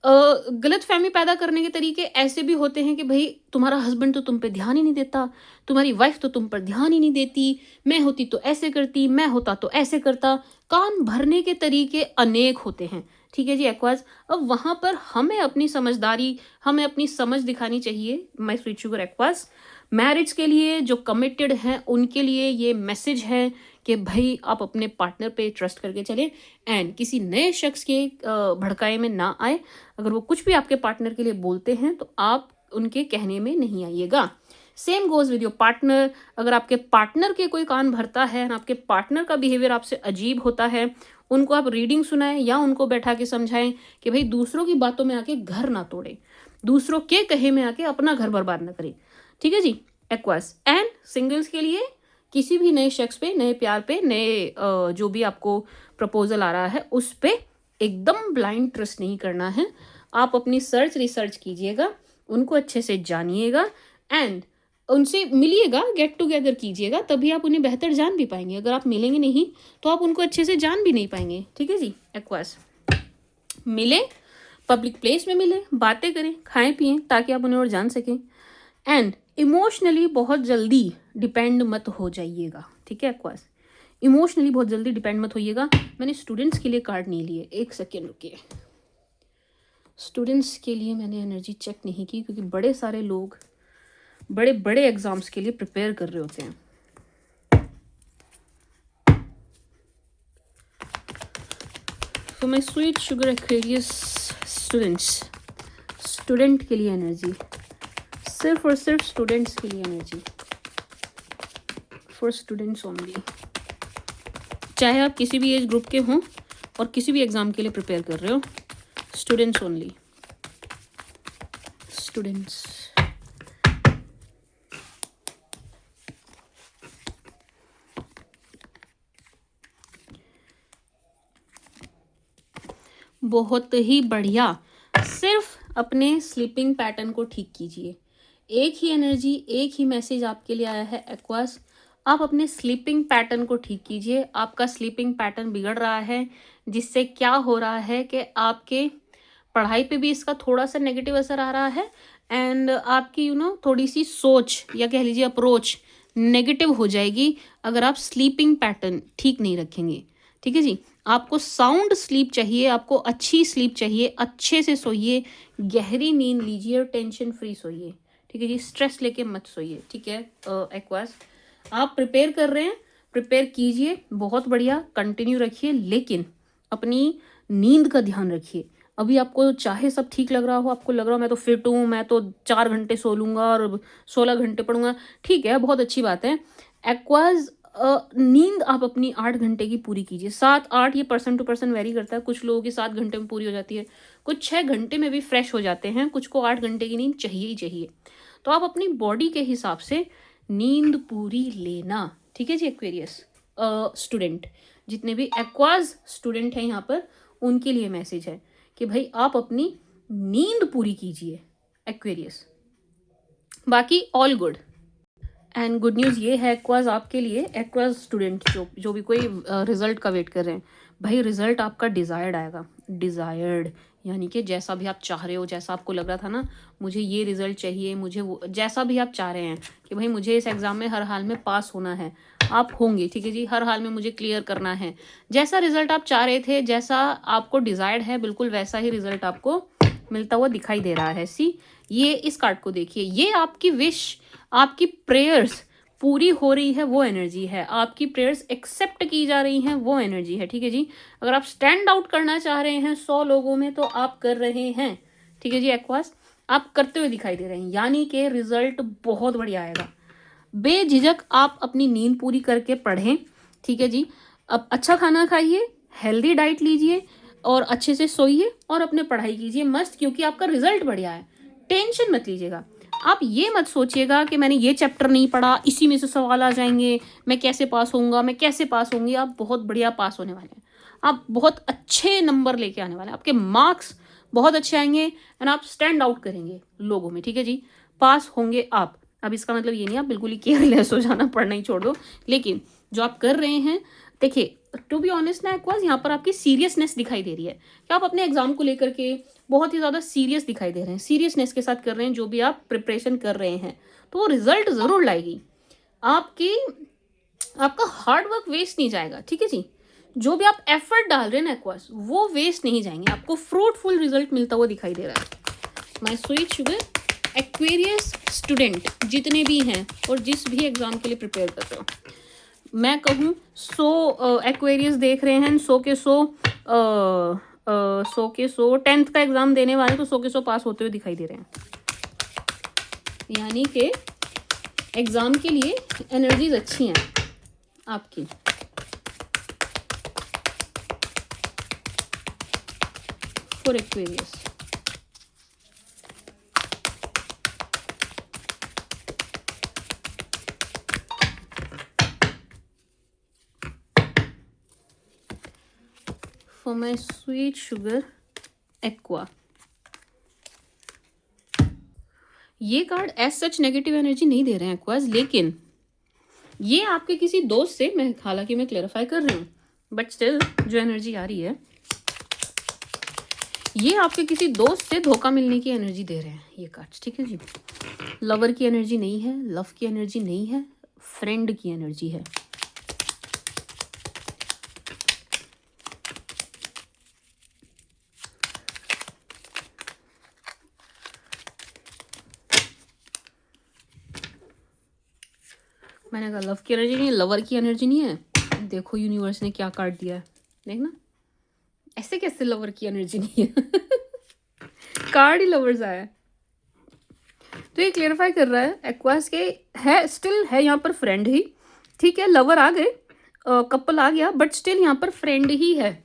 गलत फहमी पैदा करने के तरीके ऐसे भी होते हैं कि भाई तुम्हारा हस्बैंड तो तुम पे ध्यान ही नहीं देता, तुम्हारी वाइफ तो तुम पर ध्यान ही नहीं देती, मैं होती तो ऐसे करती, मैं होता तो ऐसे करता। कान भरने के तरीके अनेक होते हैं, ठीक है जी एक्वास। अब वहाँ पर हमें अपनी समझदारी, हमें अपनी समझ दिखानी चाहिए my sweet sugar aqueous. Marriage के लिए जो कमिटेड हैं उनके लिए ये मैसेज है कि भाई आप अपने पार्टनर पे ट्रस्ट करके चलें एंड किसी नए शख्स के भड़काए में ना आए। अगर वो कुछ भी आपके पार्टनर के लिए बोलते हैं तो आप उनके कहने में नहीं आइएगा। Same goes with your partner. अगर आपके पार्टनर के कोई कान भरता है, आपके पार्टनर का बिहेवियर आपसे अजीब होता है, उनको आप रीडिंग सुनाएं या उनको बैठा के समझाएं कि भाई दूसरों की बातों में आके घर ना तोड़े, दूसरों के कहे में आके अपना घर बर्बाद ना करें, ठीक है जी एक्वास। एंड सिंगल्स के लिए किसी भी नए शख्स पे, नए प्यार पे, नए जो भी आपको प्रपोजल आ रहा है उस पे एकदम ब्लाइंड ट्रस्ट नहीं करना है। आप अपनी रिसर्च कीजिएगा, उनको अच्छे से जानिएगा एंड उनसे मिलिएगा, गेट टुगेदर कीजिएगा, तभी आप उन्हें बेहतर जान भी पाएंगे। अगर आप मिलेंगे नहीं तो आप उनको अच्छे से जान भी नहीं पाएंगे, ठीक है जी एक्वास। मिले, पब्लिक प्लेस में मिले, बातें करें, खाएं पिएं, ताकि आप उन्हें और जान सकें। एंड इमोशनली बहुत जल्दी डिपेंड मत हो जाइएगा, ठीक है एक्वास। इमोशनली बहुत जल्दी डिपेंड मत होइएगा। मैंने स्टूडेंट्स के लिए कार्ड नहीं लिए, एक सेकेंड रुकिए। स्टूडेंट्स के लिए मैंने एनर्जी चेक नहीं की क्योंकि बड़े सारे लोग बड़े बड़े एग्जाम्स के लिए प्रिपेयर कर रहे होते हैं। For my sweet sugar Aquarius students, student के लिए एनर्जी, सिर्फ और सिर्फ स्टूडेंट्स के लिए एनर्जी, फॉर स्टूडेंट्स ओनली। चाहे आप किसी भी एज ग्रुप के हों और किसी भी एग्जाम के लिए प्रिपेयर कर रहे हो, स्टूडेंट्स ओनली, स्टूडेंट्स। बहुत ही बढ़िया। सिर्फ अपने स्लीपिंग पैटर्न को ठीक कीजिए। एक ही एनर्जी, एक ही मैसेज आपके लिए आया है एक्वास। आप अपने स्लीपिंग पैटर्न को ठीक कीजिए। आपका स्लीपिंग पैटर्न बिगड़ रहा है, जिससे क्या हो रहा है कि आपके पढ़ाई पे भी इसका थोड़ा सा नेगेटिव असर आ रहा है एंड आपकी थोड़ी सी सोच या कह लीजिए अप्रोच नेगेटिव हो जाएगी अगर आप स्लीपिंग पैटर्न ठीक नहीं रखेंगे। ठीक है जी, आपको साउंड स्लीप चाहिए, आपको अच्छी स्लीप चाहिए, अच्छे से सोइए, गहरी नींद लीजिए और टेंशन फ्री सोइए। ठीक है जी, स्ट्रेस लेके मत सोइए। ठीक है एक्वास, आप प्रिपेयर कर रहे हैं, प्रिपेयर कीजिए, बहुत बढ़िया, कंटिन्यू रखिए, लेकिन अपनी नींद का ध्यान रखिए। अभी आपको चाहे सब ठीक लग रहा हो, आपको लग रहा हो मैं तो फिट हूँ, मैं तो 4 घंटे सो लूँगा और 16 घंटे पढ़ूंगा, ठीक है, बहुत अच्छी बात है। एक्वाज नींद आप अपनी 8 घंटे की पूरी कीजिए। 7-8 ये पर्सन टू पर्सन वेरी करता है, कुछ लोगों की 7 घंटे में पूरी हो जाती है, कुछ 6 घंटे में भी फ्रेश हो जाते हैं, कुछ को 8 घंटे की नींद चाहिए ही चाहिए। तो आप अपनी बॉडी के हिसाब से नींद पूरी लेना। ठीक है जी एक्वेरियस स्टूडेंट, जितने भी एक्वाज स्टूडेंट हैं यहाँ पर, उनके लिए मैसेज है कि भाई आप अपनी नींद पूरी कीजिए एक्वेरियस। बाकी all good. And good news ये है एक्वाज आपके लिए, एक्वाज स्टूडेंट जो भी कोई रिजल्ट का वेट कर रहे हैं, भाई रिजल्ट आपका डिज़ायर्ड आएगा। डिज़ायर्ड यानी कि जैसा भी आप चाह रहे हो, जैसा आपको लग रहा था ना मुझे ये रिजल्ट चाहिए, मुझे वो, जैसा भी आप चाह रहे हैं कि भाई मुझे इस एग्ज़ाम में हर हाल में पास होना है, आप होंगे। ठीक है जी, हर हाल में मुझे क्लियर करना है, जैसा रिजल्ट आप चाह रहे थे, जैसा आपको डिज़ायर्ड है, बिल्कुल वैसा ही रिजल्ट आपको मिलता हुआ दिखाई दे रहा है। सी, ये इस कार्ड को देखिए, ये आपकी विश, आपकी प्रेयर्स पूरी हो रही है, वो एनर्जी है। आपकी प्रेयर्स एक्सेप्ट की जा रही हैं, वो एनर्जी है। ठीक है जी, अगर आप स्टैंड आउट करना चाह रहे हैं 100 लोगों में तो आप कर रहे हैं। ठीक है जी एक्वास, आप करते हुए दिखाई दे रहे हैं, यानी कि रिजल्ट बहुत बढ़िया आएगा। बेझिझक आप अपनी नींद पूरी करके पढ़ें। ठीक है जी, अब अच्छा खाना खाइए, हेल्दी डाइट लीजिए और अच्छे से सोइए और अपने पढ़ाई कीजिए मस्त, क्योंकि आपका रिजल्ट बढ़िया है। टेंशन मत लीजिएगा, आप ये मत सोचिएगा कि मैंने ये चैप्टर नहीं पढ़ा, इसी में से सवाल आ जाएंगे, मैं कैसे पास होऊंगा, मैं कैसे पास होंगी। आप बहुत बढ़िया पास होने वाले हैं, आप बहुत अच्छे नंबर लेके आने वाले हैं, आपके मार्क्स बहुत अच्छे आएंगे एंड आप स्टैंड आउट करेंगे लोगों में। ठीक है जी, पास होंगे आप। अब इसका मतलब ये नहीं आप बिल्कुल ही केयरलेस हो जाना, पढ़ना ही छोड़ दो, लेकिन जो आप कर रहे हैं, देखिए टू बी ऑनेस्ट ना एक्वास, यहाँ पर आपकी सीरियसनेस दिखाई दे रही है कि आप अपने एग्जाम को लेकर के बहुत ही ज़्यादा सीरियस दिखाई दे रहे हैं, सीरियसनेस के साथ कर रहे हैं जो भी आप प्रिपरेशन कर रहे हैं, तो वो रिजल्ट ज़रूर लाएगी आपकी। आपका हार्ड वर्क वेस्ट नहीं जाएगा। ठीक है जी, जो भी आप एफर्ट डाल रहे हैं ना एक्वास, वो वेस्ट नहीं जाएंगे, आपको फ्रूटफुल रिजल्ट मिलता हुआ दिखाई दे रहा है। My sweet sugar Aquarius student जितने भी हैं और जिस भी एग्जाम के लिए प्रिपेयर कर रहे हो, मैं कहूँ 100 एक्वेरियस देख रहे हैं, 100 के 100 10th का एग्जाम देने वाले तो 100 के 100 पास होते हुए दिखाई दे रहे हैं, यानी कि एग्जाम के लिए एनर्जीज अच्छी हैं आपकी। For Aquarius, for my sweet sugar Aqua. ये card as such negative energy नहीं दे रहे हैं एक्वास, लेकिन ये आपके किसी दोस्त से, मैं हालांकि मैं क्लेरिफाई कर रही हूँ बट स्टिल जो एनर्जी आ रही है, ये आपके किसी दोस्त से धोखा मिलने की एनर्जी दे रहे हैं ये कार्ड्स। ठीक है जी, लवर की एनर्जी नहीं है, लव की एनर्जी नहीं है, फ्रेंड की एनर्जी है। मैंने कहा लव की एनर्जी नहीं है, लवर की एनर्जी नहीं है। देखो यूनिवर्स ने क्या कार्ड दिया है, देखना ऐसे कैसे लवर की एनर्जी नहीं है कार्ड ही लवर्स आया है। तो ये क्लियरिफाई कर रहा है एक्वास के है, स्टिल है यहाँ पर फ्रेंड ही। ठीक है, लवर आ गए, कपल आ गया, बट स्टिल यहाँ पर फ्रेंड ही है,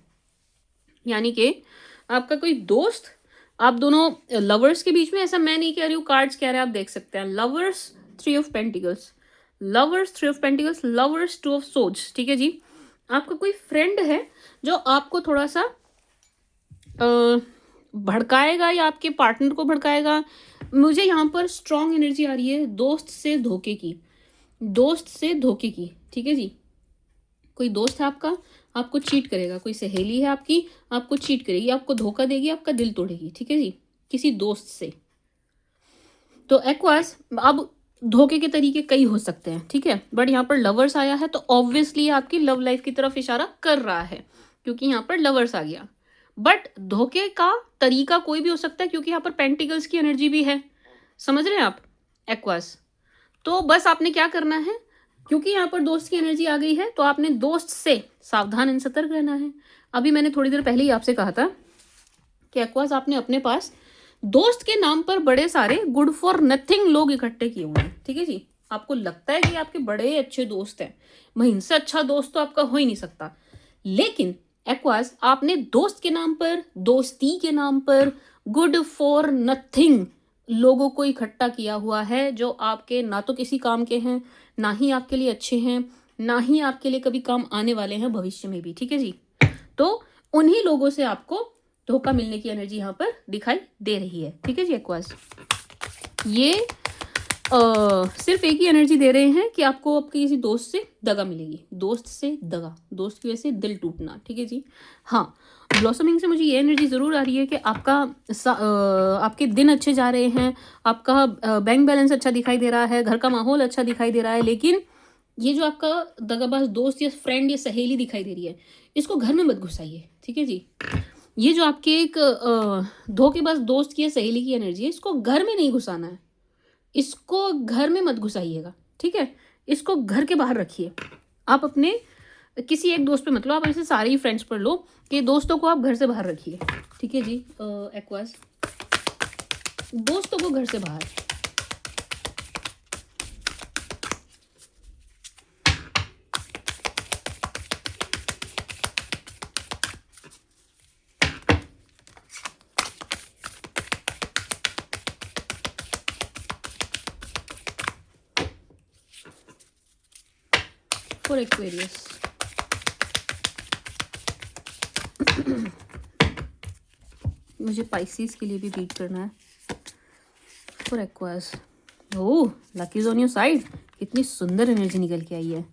यानी कि आपका कोई दोस्त, आप दोनों लवर्स के बीच में, ऐसा मैं नहीं कह रही हूँ, कार्ड्स कह रहे हैं, आप देख सकते हैं। Lovers 3 of pentacles, lovers 3 of pentacles, lovers 2 of swords. ठीक है जी, आपका कोई फ्रेंड है जो आपको थोड़ा सा भड़काएगा या आपके पार्टनर को भड़काएगा। मुझे यहाँ पर स्ट्रॉन्ग एनर्जी आ रही है दोस्त से धोखे की, दोस्त से धोखे की। ठीक है जी, कोई दोस्त है आपका, आपको चीट करेगा, कोई सहेली है आपकी, आपको चीट करेगी, आपको धोखा देगी, आपका दिल तोड़ेगी। ठीक है जी, किसी दोस्त से। तो एक्वास, अब धोखे के तरीके कई हो सकते हैं, ठीक है, बट यहाँ पर लवर्स आया है तो ऑब्वियसली आपकी लव लाइफ की तरफ इशारा कर रहा है, क्योंकि यहाँ पर लवर्स आ गया। बट धोखे का तरीका कोई भी हो सकता है, क्योंकि यहाँ पर पेंटिकल्स की एनर्जी भी है, समझ रहे हैं आप एक्वास। तो बस आपने क्या करना है, क्योंकि यहाँ पर दोस्त की एनर्जी आ गई है, तो आपने दोस्त से सावधान एंड सतर्क रहना है। अभी मैंने थोड़ी देर पहले ही आपसे कहा था कि एक्वास, आपने अपने पास दोस्त के नाम पर बड़े सारे गुड फॉर नथिंग लोग इकट्ठे किए हुए हैं, ठीक है जी। आपको लगता है कि आपके बड़े अच्छे दोस्त हैं, भाई इनसे अच्छा दोस्त तो आपका हो ही नहीं सकता, लेकिन एक्वास, आपने दोस्त के नाम पर, दोस्ती के नाम पर गुड फॉर नथिंग लोगों को इकट्ठा किया हुआ है, जो आपके ना तो किसी काम के हैं, ना ही आपके लिए अच्छे हैं, ना ही आपके लिए कभी काम आने वाले हैं भविष्य में भी, ठीक है जी। तो उन्हीं लोगों से आपको धोखा मिलने की एनर्जी यहाँ पर दिखाई दे रही है, ठीक है जी एक्वास। ये सिर्फ एक ही एनर्जी दे रहे हैं कि आपको आपके किसी दोस्त से दगा मिलेगी, दोस्त से दगा, दोस्त की वजह से दिल टूटना, ठीक है जी। हाँ, ब्लॉसमिंग से मुझे ये एनर्जी ज़रूर आ रही है कि आपके दिन अच्छे जा रहे हैं, आपका बैंक बैलेंस अच्छा दिखाई दे रहा है, घर का माहौल अच्छा दिखाई दे रहा है, लेकिन ये जो आपका दगाबाज दोस्त या फ्रेंड या सहेली दिखाई दे रही है, इसको घर में मत घुसाइए, ठीक है जी। ये जो आपके एक धोखेबाज दोस्त की या सहेली की एनर्जी है, इसको घर में नहीं घुसाना है, इसको घर में मत घुसाइएगा, ठीक है, इसको घर के बाहर रखिए। आप अपने किसी एक दोस्त पे मत लो, आप ऐसे सारे ही फ्रेंड्स पर लो कि दोस्तों को आप घर से बाहर रखिए, ठीक है जी एक्वास, दोस्तों को घर से बाहर। फॉर एक्वेरियस, मुझे पाइसिस के लिए भी बीट करना है। For aquas, oh lucky is on your side, कितनी सुंदर एनर्जी निकल के आई है।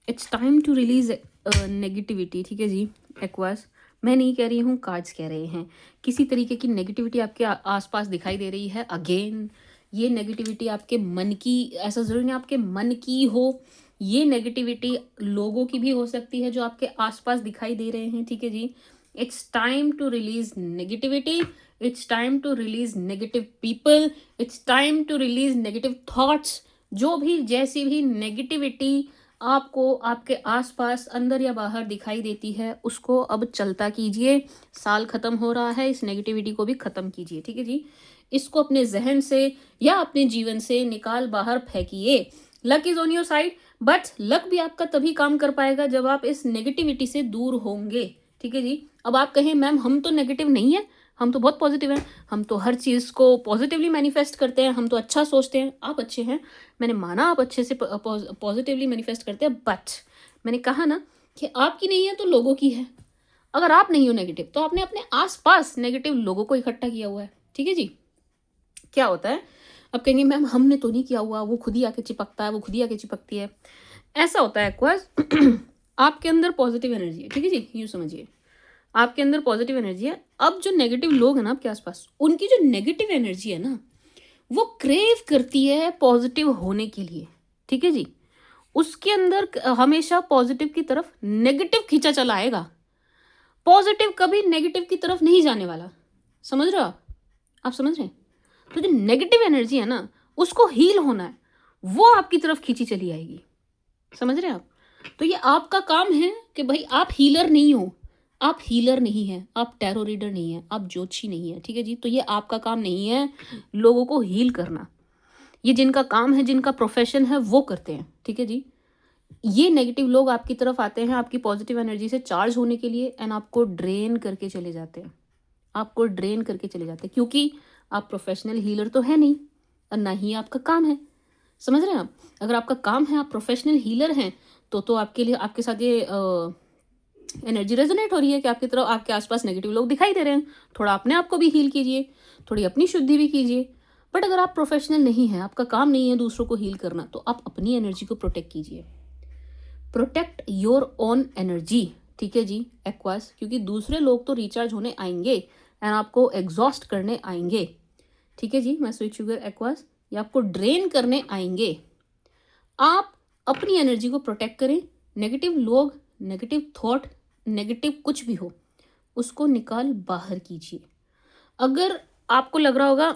It's time to release negativity, ठीक है जी एक्वास। मैं नहीं कह रही हूँ, कार्ड्स कह रहे हैं, किसी तरीके की नेगेटिविटी आपके आसपास दिखाई दे रही है। अगेन ये नेगेटिविटी आपके मन की, ऐसा ज़रूरी नहीं आपके मन की हो, ये नेगेटिविटी लोगों की भी हो सकती है जो आपके आसपास दिखाई दे रहे हैं, ठीक है जी। It's time to release negativity, it's time to release negative people, it's time to release negative thoughts. जो भी जैसी भी नेगेटिविटी आपको आपके आसपास अंदर या बाहर दिखाई देती है, उसको अब चलता कीजिए। साल ख़त्म हो रहा है, इस नेगेटिविटी को भी ख़त्म कीजिए, ठीक है जी। इसको अपने जहन से या अपने जीवन से निकाल बाहर फेंकिए। Luck is on your side, but luck भी आपका तभी काम कर पाएगा जब आप इस नेगेटिविटी से दूर होंगे, ठीक है जी। अब आप कहें मैम हम तो नेगेटिव नहीं है, हम तो बहुत पॉजिटिव हैं, हम तो हर चीज़ को पॉजिटिवली मैनिफेस्ट करते हैं, हम तो अच्छा सोचते हैं। आप अच्छे हैं, मैंने माना आप अच्छे से पॉजिटिवली मैनिफेस्ट करते हैं, बट मैंने कहा ना कि आपकी नहीं है तो लोगों की है। अगर आप नहीं हो नेगेटिव तो आपने अपने आसपास नेगेटिव लोगों को इकट्ठा किया हुआ है, ठीक है जी। क्या होता है, अब कहेंगे मैम हमने तो नहीं किया हुआ, वो खुद ही आके चिपकता है, वो खुद ही आके चिपकती है। ऐसा होता है एक्वास, आपके अंदर पॉजिटिव एनर्जी है, ठीक है जी, यूँ समझिए आपके अंदर पॉजिटिव एनर्जी है। अब जो नेगेटिव लोग हैं ना आपके आसपास, उनकी जो नेगेटिव एनर्जी है ना, वो क्रेव करती है पॉजिटिव होने के लिए, ठीक है जी। उसके अंदर हमेशा पॉजिटिव की तरफ नेगेटिव खींचा चला आएगा, पॉजिटिव कभी नेगेटिव की तरफ नहीं जाने वाला। समझ रहे हो आप समझ रहे हैं। तो जो नेगेटिव एनर्जी है ना, उसको हील होना है, वो आपकी तरफ खींची चली आएगी, समझ रहे हैं आप। तो ये आपका काम है कि भाई आप हीलर नहीं हो, आप हीलर नहीं हैं, आप टैरो रीडर नहीं हैं, आप ज्योतिषी नहीं है, ठीक है जी। तो ये आपका काम नहीं है लोगों को हील करना, ये जिनका काम है, जिनका प्रोफेशन है, वो करते हैं, ठीक है जी। ये नेगेटिव लोग आपकी तरफ आते हैं आपकी पॉजिटिव एनर्जी से चार्ज होने के लिए, एंड आपको ड्रेन करके चले जाते हैं, आपको ड्रेन करके चले जाते हैं, क्योंकि आप प्रोफेशनल हीलर तो है नहीं और ना ही आपका काम है, समझ रहे हैं आप। अगर आपका काम है, आप प्रोफेशनल हीलर हैं, तो आपके लिए, आपके साथ ये एनर्जी रेजोनेट हो रही है कि आपकी तरफ, आपके आसपास नेगेटिव लोग दिखाई दे रहे हैं। थोड़ा अपने आप को भी हील कीजिए, थोड़ी अपनी शुद्धि भी कीजिए। बट अगर आप प्रोफेशनल नहीं हैं, आपका काम नहीं है दूसरों को हील करना, तो आप अपनी एनर्जी को प्रोटेक्ट कीजिए, प्रोटेक्ट योर ओन एनर्जी, ठीक है जी एक्वास। क्योंकि दूसरे लोग तो रिचार्ज होने आएंगे एंड आपको एग्जॉस्ट करने आएंगे, ठीक है जी, मैं स्वीट शुगर एक्वास, ये आपको ड्रेन करने आएंगे। आप अपनी एनर्जी को प्रोटेक्ट करें। नेगेटिव लोग, नेगेटिव थॉट, नेगेटिव कुछ भी हो, उसको निकाल बाहर कीजिए। अगर आपको लग रहा होगा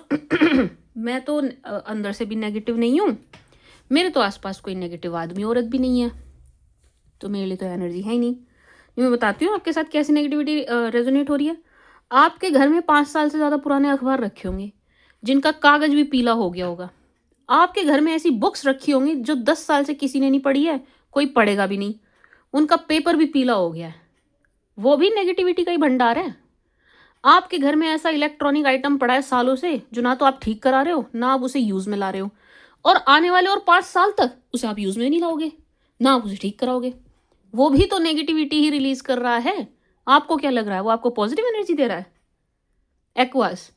मैं तो अंदर से भी नेगेटिव नहीं हूँ, मेरे तो आसपास कोई नेगेटिव आदमी औरत भी नहीं है, तो मेरे लिए तो एनर्जी है ही नहीं। मैं बताती हूँ आपके साथ कैसी नेगेटिविटी रेजोनेट हो रही है। आपके घर में 5 साल से ज़्यादा पुराने अखबार रखे होंगे जिनका कागज़ भी पीला हो गया होगा। आपके घर में ऐसी बुक्स रखी होंगी जो 10 साल से किसी ने नहीं पढ़ी है, कोई पढ़ेगा भी नहीं, उनका पेपर भी पीला हो गया है। वो भी नेगेटिविटी का ही भंडार है। आपके घर में ऐसा इलेक्ट्रॉनिक आइटम पड़ा है सालों से जो ना तो आप ठीक करा रहे हो, ना आप उसे यूज़ में ला रहे हो, और आने वाले और 5 साल तक उसे आप यूज़ में नहीं लाओगे, ना आप उसे ठीक कराओगे। वो भी तो नेगेटिविटी ही रिलीज कर रहा है। आपको क्या लग रहा है वो आपको पॉजिटिव एनर्जी दे रहा है? एक्वास,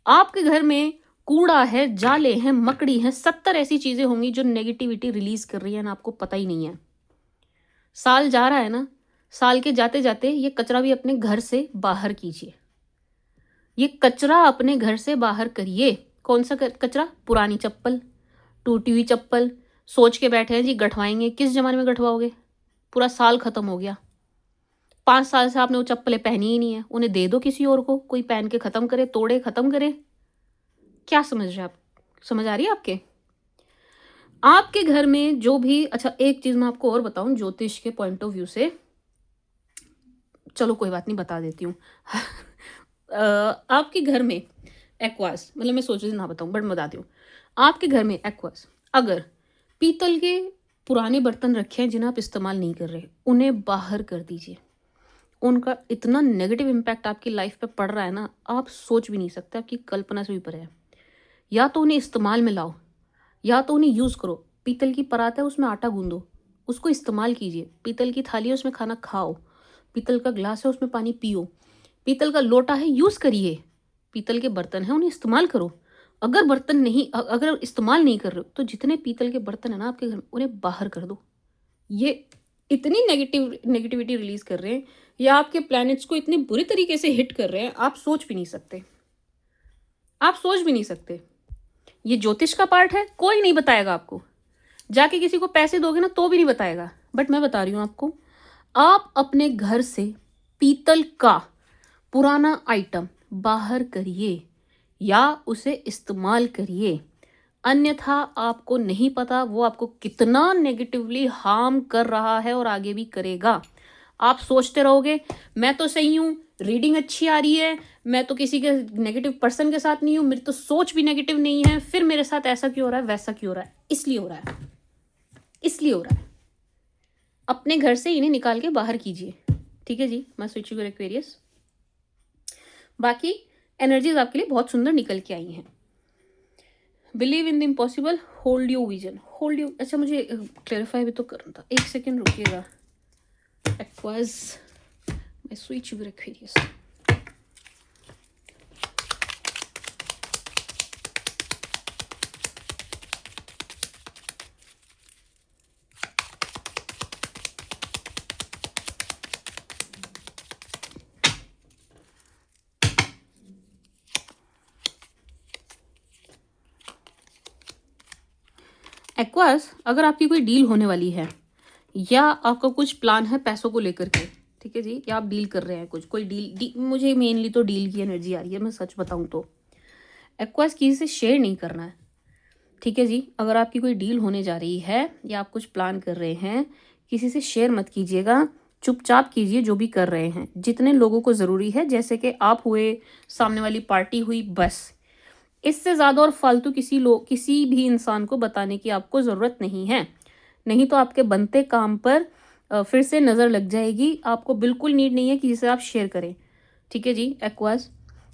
आपके घर में कूड़ा है, जाले हैं, मकड़ी है, 70 ऐसी चीजें होंगी जो नेगेटिविटी रिलीज कर रही है ना, आपको पता ही नहीं है। साल जा रहा है ना, साल के जाते जाते ये कचरा भी अपने घर से बाहर कीजिए। ये कचरा अपने घर से बाहर करिए। कौन सा कचरा? पुरानी चप्पल, टूटी हुई चप्पल, सोच के बैठे हैं जी गठवाएंगे, किस जमाने में गठवाओगे? पूरा साल खत्म हो गया, 5 साल से आपने वो चप्पलें पहनी ही नहीं है, उन्हें दे दो किसी और को, कोई पहन के खत्म करे, तोड़े, खत्म करे। क्या समझ रहे हैं आप? समझ आ रही है आपके? आपके घर में जो भी, अच्छा एक चीज मैं आपको और बताऊं ज्योतिष के पॉइंट ऑफ व्यू से, चलो कोई बात नहीं बता देती हूँ आपके घर में एक्वास, मतलब मैं सोच रही थी ना बताऊं बट बताती हूँ। आपके घर में एक्वास, अगर पीतल के पुराने बर्तन रखे हैं जिन्हें आप इस्तेमाल नहीं कर रहे, उन्हें बाहर कर दीजिए। उनका इतना नेगेटिव इम्पैक्ट आपकी लाइफ पे पड़ रहा है ना, आप सोच भी नहीं सकते, आपकी कल्पना से भी परे है। या तो उन्हें इस्तेमाल में लाओ, या तो उन्हें यूज़ करो। पीतल की परात है, उसमें आटा गूंदो, उसको इस्तेमाल कीजिए। पीतल की थाली है, उसमें खाना खाओ। पीतल का ग्लास है, उसमें पानी पियो। पीतल का लोटा है, यूज़ करिए। पीतल के बर्तन हैं, उन्हें इस्तेमाल करो। अगर बर्तन नहीं, अगर इस्तेमाल नहीं कर रहे हो तो जितने पीतल के बर्तन है ना आपके घर में, उन्हें बाहर कर दो। ये इतनी नेगेटिविटी रिलीज कर रहे हैं, या आपके प्लैनेट्स को इतनी बुरी तरीके से हिट कर रहे हैं, आप सोच भी नहीं सकते। आप सोच भी नहीं सकते। ये ज्योतिष का पार्ट है, कोई नहीं बताएगा आपको। जाके किसी को पैसे दोगे ना तो भी नहीं बताएगा, बट मैं बता रही हूँ आपको। आप अपने घर से पीतल का पुराना आइटम बाहर करिए या उसे इस्तेमाल करिए, अन्यथा आपको नहीं पता वो आपको कितना नेगेटिवली हार्म कर रहा है और आगे भी करेगा। आप सोचते रहोगे मैं तो सही हूँ, रीडिंग अच्छी आ रही है, मैं तो किसी के नेगेटिव पर्सन के साथ नहीं हूँ, मेरी तो सोच भी नेगेटिव नहीं है, फिर मेरे साथ ऐसा क्यों हो रहा है, वैसा क्यों हो रहा है? इसलिए हो रहा है, इसलिए हो रहा है। अपने घर से इन्हें निकाल के बाहर कीजिए। ठीक है जी, मैं स्विच शुगर एक्वेरियस। बाकी एनर्जीज आपके लिए बहुत सुंदर निकल के आई हैं। Believe in the impossible, hold your vision, hold you. अच्छा मुझे क्लैरिफाई भी तो करना था, एक सेकेंड रुकिएगा। एक्वास, मैं स्वीट शुगर एक्वेरियस। एक्वास, अगर आपकी कोई डील होने वाली है या आपका कुछ प्लान है पैसों को लेकर के, ठीक है जी, या आप डील कर रहे हैं कुछ, कोई डील मुझे मेनली तो डील की एनर्जी आ रही है, मैं सच बताऊं तो। एक्वास, किसी से शेयर नहीं करना है। ठीक है जी, अगर आपकी कोई डील होने जा रही है या आप कुछ प्लान कर रहे हैं, किसी से शेयर मत कीजिएगा, चुपचाप कीजिए जो भी कर रहे हैं। जितने लोगों को ज़रूरी है, जैसे कि आप हुए, सामने वाली पार्टी हुई, बस। इससे ज़्यादा और फालतू किसी भी इंसान को बताने की आपको ज़रूरत नहीं है। नहीं तो आपके बनते काम पर फिर से नज़र लग जाएगी। आपको बिल्कुल नीड नहीं है किसी से आप शेयर करें। ठीक है जी एक्वास,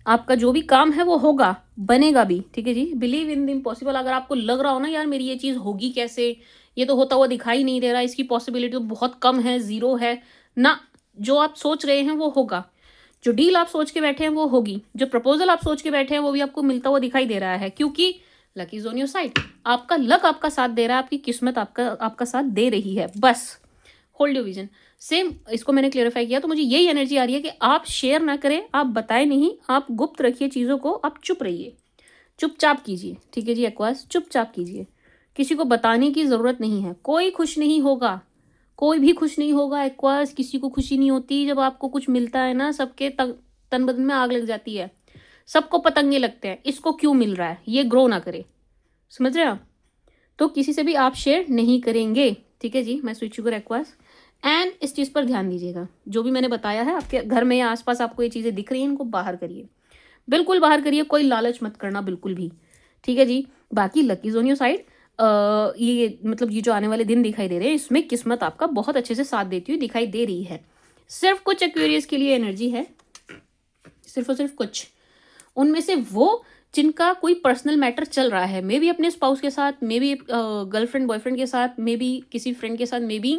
आपका जो भी काम है वो होगा, बनेगा भी। ठीक है जी, बिलीव इन द इम्पॉसिबल। अगर आपको लग रहा हो ना यार मेरी ये चीज़ होगी कैसे, ये तो होता हुआ दिखाई नहीं दे रहा, इसकी पॉसिबिलिटी तो बहुत कम है, ज़ीरो है ना, जो आप सोच रहे हैं वो होगा। जो डील आप सोच के बैठे हैं वो होगी, जो प्रपोजल आप सोच के बैठे हैं वो भी आपको मिलता हुआ दिखाई दे रहा है, क्योंकि luck is on your side. आपका लक आपका साथ दे रहा है, आपकी किस्मत आपका साथ दे रही है। बस होल्ड योर विजन। सेम इसको मैंने क्लेरिफाई किया, तो मुझे यही एनर्जी आ रही है कि आप शेयर ना करें, आप बताएं नहीं, आप गुप्त रखिए चीज़ों को, आप चुप रहिए। चुपचाप कीजिए, ठीक है जी एक्वास, चुपचाप कीजिए। किसी को बताने की ज़रूरत नहीं है, कोई खुश नहीं होगा, कोई भी खुश नहीं होगा एक्वास, किसी को खुशी नहीं होती जब आपको कुछ मिलता है ना, सबके तन बदन में आग लग जाती है, सबको पतंगे लगते हैं, इसको क्यों मिल रहा है, ये ग्रो ना करे, समझ रहे हैं आप? तो किसी से भी आप शेयर नहीं करेंगे, ठीक है जी। My sweet sugar aqueous, and इस चीज़ पर ध्यान दीजिएगा, जो भी मैंने बताया है आपके घर में या आसपास आपको ये चीज़ें दिख रही हैं, इनको बाहर करिए, बिल्कुल बाहर करिए, कोई लालच मत करना बिल्कुल भी, ठीक है जी। बाकी लकी जोन योर साइड, ये मतलब ये जो आने वाले दिन दिखाई दे रहे हैं, इसमें किस्मत आपका बहुत अच्छे से साथ देती हुई दिखाई दे रही है। सिर्फ कुछ एक्वेरियस के लिए एनर्जी है, सिर्फ और सिर्फ कुछ, उनमें से वो जिनका कोई पर्सनल मैटर चल रहा है, मे बी अपने स्पाउस के साथ, मे बी गर्लफ्रेंड बॉयफ्रेंड के साथ, मे बी किसी फ्रेंड के साथ, मे बी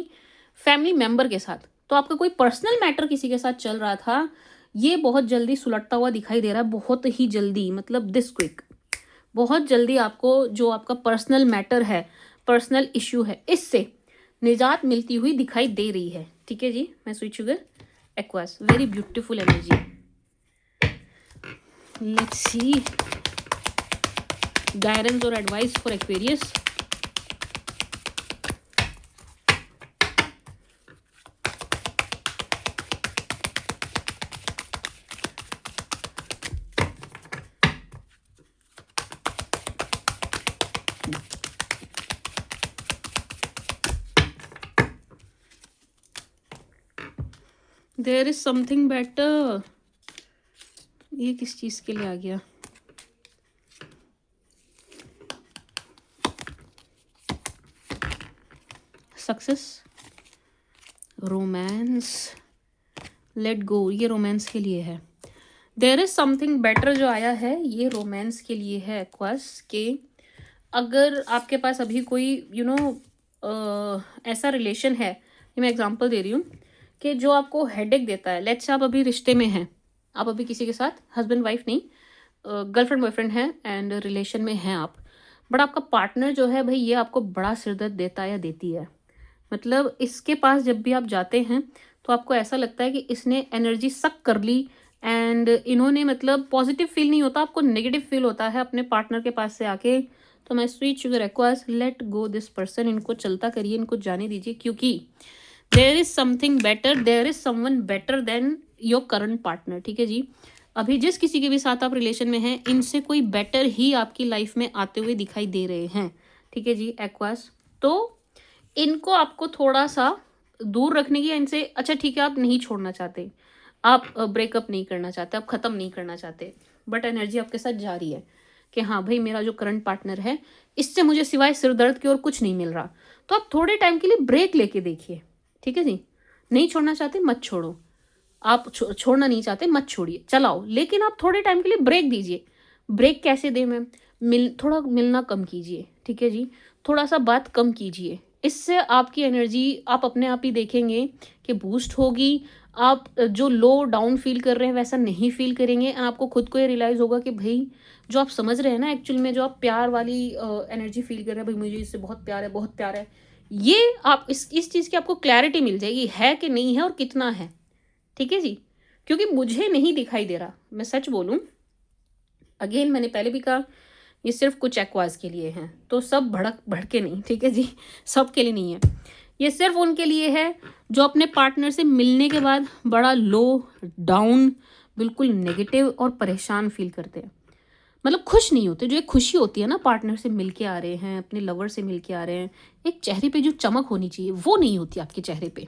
फैमिली मेम्बर के साथ, तो आपका कोई पर्सनल मैटर किसी के साथ चल रहा था, ये बहुत जल्दी सुलटता हुआ दिखाई दे रहा है, बहुत ही जल्दी, मतलब दिस क्विक, बहुत जल्दी आपको जो आपका पर्सनल मैटर है, पर्सनल इश्यू है, इससे निजात मिलती हुई दिखाई दे रही है, ठीक है जी। My sweet sugar Aquas, very beautiful energy. Let's see guidance और advice for Aquarius. There is something better, ये किस चीज के लिए आ गया? सक्सेस, रोमांस, लेट गो, ये रोमांस के लिए है। देयर इज समथिंग बेटर जो आया है, ये रोमांस के लिए है एक्वास, के अगर आपके पास अभी कोई ऐसा रिलेशन है, ये मैं एग्जांपल दे रही हूँ, कि जो आपको हेडेक देता है, लेट्स आप अभी रिश्ते में हैं, आप अभी किसी के साथ हस्बैंड वाइफ नहीं, गर्लफ्रेंड बॉयफ्रेंड है एंड रिलेशन में हैं आप, बट आपका पार्टनर जो है भाई, ये आपको बड़ा सिरदर्द देता है या देती है, मतलब इसके पास जब भी आप जाते हैं तो आपको ऐसा लगता है कि इसने एनर्जी सक कर ली, एंड इन्होंने मतलब पॉजिटिव फील नहीं होता, आपको नेगेटिव फील होता है अपने पार्टनर के पास से आके। तो मैं sweet sugar aquas, let go this person, इनको चलता करिए, इनको जाने दीजिए, क्योंकि there is something better, there is someone better than your current partner, ठीक है जी। अभी जिस किसी के भी साथ आप रिलेशन में हैं, इनसे कोई बेटर ही आपकी लाइफ में आते हुए दिखाई दे रहे हैं, ठीक है जी एक्वास। तो इनको आपको थोड़ा सा दूर रखने की, इनसे, अच्छा ठीक है आप नहीं छोड़ना चाहते, आप ब्रेकअप नहीं करना चाहते, आप ख़त्म नहीं करना चाहते, बट एनर्जी आपके साथ जा रही है कि हाँ भाई मेरा जो करंट पार्टनर है, इससे मुझे सिवाय सिर दर्द के और कुछ नहीं मिल रहा, तो आप थोड़े टाइम के लिए ब्रेक लेके देखिए, ठीक है जी। नहीं छोड़ना चाहते मत छोड़ो, आप छोड़ना नहीं चाहते मत छोड़िए, चलाओ, लेकिन आप थोड़े टाइम के लिए ब्रेक दीजिए। ब्रेक कैसे दें मैम? थोड़ा मिलना कम कीजिए, ठीक है जी, थोड़ा सा बात कम कीजिए, इससे आपकी एनर्जी आप अपने आप ही देखेंगे कि बूस्ट होगी, आप जो लो डाउन फील कर रहे हैं वैसा नहीं फील करेंगे, एंड आपको खुद को ये रियलाइज़ होगा कि भाई जो आप समझ रहे हैं ना, एक्चुअल में जो आप प्यार वाली एनर्जी फील कर रहे हैं, भाई मुझे इससे बहुत प्यार है, बहुत प्यार है, ये आप इस चीज़ की आपको क्लैरिटी मिल जाएगी, है कि नहीं है और कितना है, ठीक है जी। क्योंकि मुझे नहीं दिखाई दे रहा, मैं सच बोलूं, अगेन मैंने पहले भी कहा, ये सिर्फ कुछ एक्वास के लिए हैं, तो सब भड़के नहीं, ठीक है जी, सब के लिए नहीं है, ये सिर्फ उनके लिए है जो अपने पार्टनर से मिलने के बाद बड़ा लो डाउन, बिल्कुल नेगेटिव और परेशान फील करते हैं, मतलब खुश नहीं होते। जो एक खुशी होती है ना, पार्टनर से मिल के आ रहे हैं, अपने लवर से मिल के आ रहे हैं, एक चेहरे पे जो चमक होनी चाहिए वो नहीं होती आपके चेहरे पे,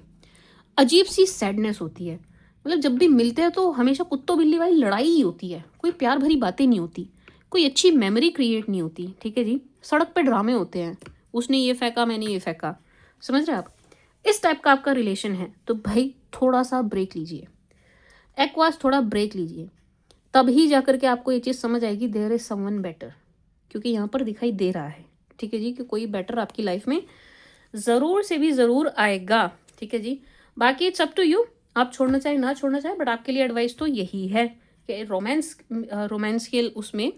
अजीब सी सैडनेस होती है, मतलब जब भी मिलते हैं तो हमेशा कुत्तों बिल्ली वाली लड़ाई ही होती है, कोई प्यार भरी बातें नहीं होती, कोई अच्छी मेमोरी क्रिएट नहीं होती, ठीक है जी। सड़क पे ड्रामे होते हैं, उसने ये फेंका मैंने ये फेंका, समझ रहे हैं आप, इस टाइप का आपका रिलेशन है, तो भाई थोड़ा सा ब्रेक लीजिए एक्वास, थोड़ा ब्रेक लीजिए, तभी जा करके आपको ये चीज़ समझ आएगी, देयर इज समवन बेटर, क्योंकि यहाँ पर दिखाई दे रहा है, ठीक है जी, कि कोई बेटर आपकी लाइफ में ज़रूर से भी ज़रूर आएगा, ठीक है जी। बाकी इट्स अप टू यू, आप छोड़ना चाहे ना छोड़ना चाहे, बट आपके लिए एडवाइस तो यही है कि रोमांस के उसमें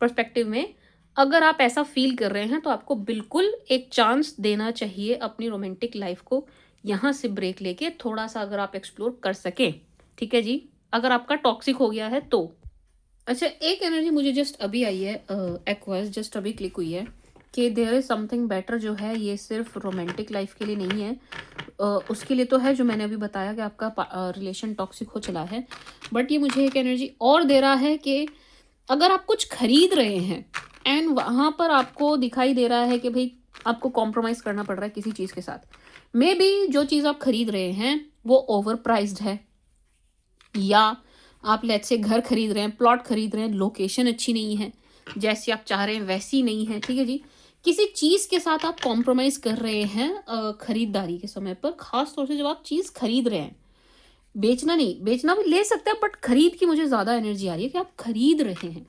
पर्सपेक्टिव में अगर आप ऐसा फील कर रहे हैं तो आपको बिल्कुल एक चांस देना चाहिए अपनी रोमांटिक लाइफ को, यहाँ से ब्रेक लेके थोड़ा सा अगर आप एक्सप्लोर कर सकें, ठीक है जी, अगर आपका टॉक्सिक हो गया है तो। अच्छा, एक एनर्जी मुझे जस्ट अभी आई है, एक्वास जस्ट अभी क्लिक हुई है कि देयर इज समथिंग बेटर, जो है ये सिर्फ रोमांटिक लाइफ के लिए नहीं है। उसके लिए तो है जो मैंने अभी बताया कि आपका रिलेशन टॉक्सिक हो चला है, बट ये मुझे एक एनर्जी और दे रहा है कि अगर आप कुछ खरीद रहे हैं एंड वहाँ पर आपको दिखाई दे रहा है कि भाई आपको कॉम्प्रोमाइज़ करना पड़ रहा है किसी चीज़ के साथ, मे बी जो चीज़ आप खरीद रहे हैं वो ओवर प्राइज्ड है, या आप लेट्स से घर खरीद रहे हैं, प्लॉट खरीद रहे हैं, लोकेशन अच्छी नहीं है, जैसी आप चाह रहे हैं वैसी नहीं है, ठीक है जी। किसी चीज़ के साथ आप कॉम्प्रोमाइज़ कर रहे हैं खरीदारी के समय पर, ख़ास तौर से जब आप चीज़ खरीद रहे हैं, बेचना नहीं, बेचना भी ले सकते हैं बट खरीद की मुझे ज़्यादा एनर्जी आ रही है कि आप खरीद रहे हैं।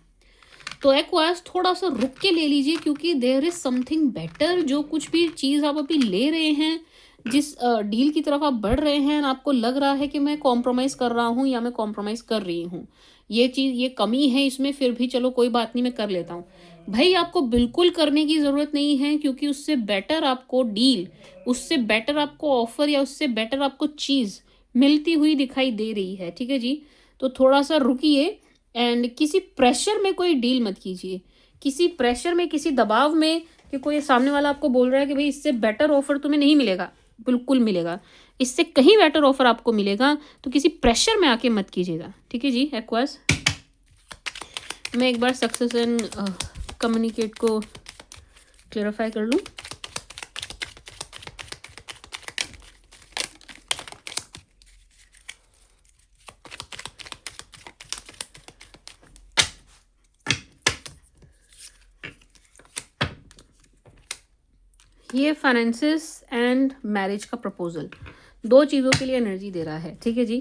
तो एक्वायर्स थोड़ा सा रुक के ले लीजिए, क्योंकि देयर इज समथिंग बेटर। जो कुछ भी चीज़ आप अभी ले रहे हैं, जिस डील की तरफ आप बढ़ रहे हैं, आपको लग रहा है कि मैं कॉम्प्रोमाइज़ कर रहा हूँ या मैं कॉम्प्रोमाइज़ कर रही हूँ, ये चीज़, ये कमी है इसमें, फिर भी चलो कोई बात नहीं मैं कर लेता हूँ। भाई आपको बिल्कुल करने की ज़रूरत नहीं है, क्योंकि उससे बेटर आपको डील, उससे बेटर आपको ऑफर या उससे बेटर आपको चीज़ मिलती हुई दिखाई दे रही है, ठीक है जी। तो थोड़ा सा रुकिए एंड किसी प्रेशर में कोई डील मत कीजिए, किसी प्रेशर में, किसी दबाव में कि कोई सामने वाला आपको बोल रहा है कि भाई इससे बेटर ऑफर तुम्हें नहीं मिलेगा, बिल्कुल मिलेगा, इससे कहीं बेटर ऑफर आपको मिलेगा, तो किसी प्रेशर में आके मत कीजिएगा, ठीक है जी। एक्वास, मैं एक बार सक्सेस एंड कम्युनिकेट को क्लेरिफाई कर लूँ। ये फाइनेंसिस एंड मैरिज का प्रपोजल, दो चीज़ों के लिए एनर्जी दे रहा है, ठीक है जी।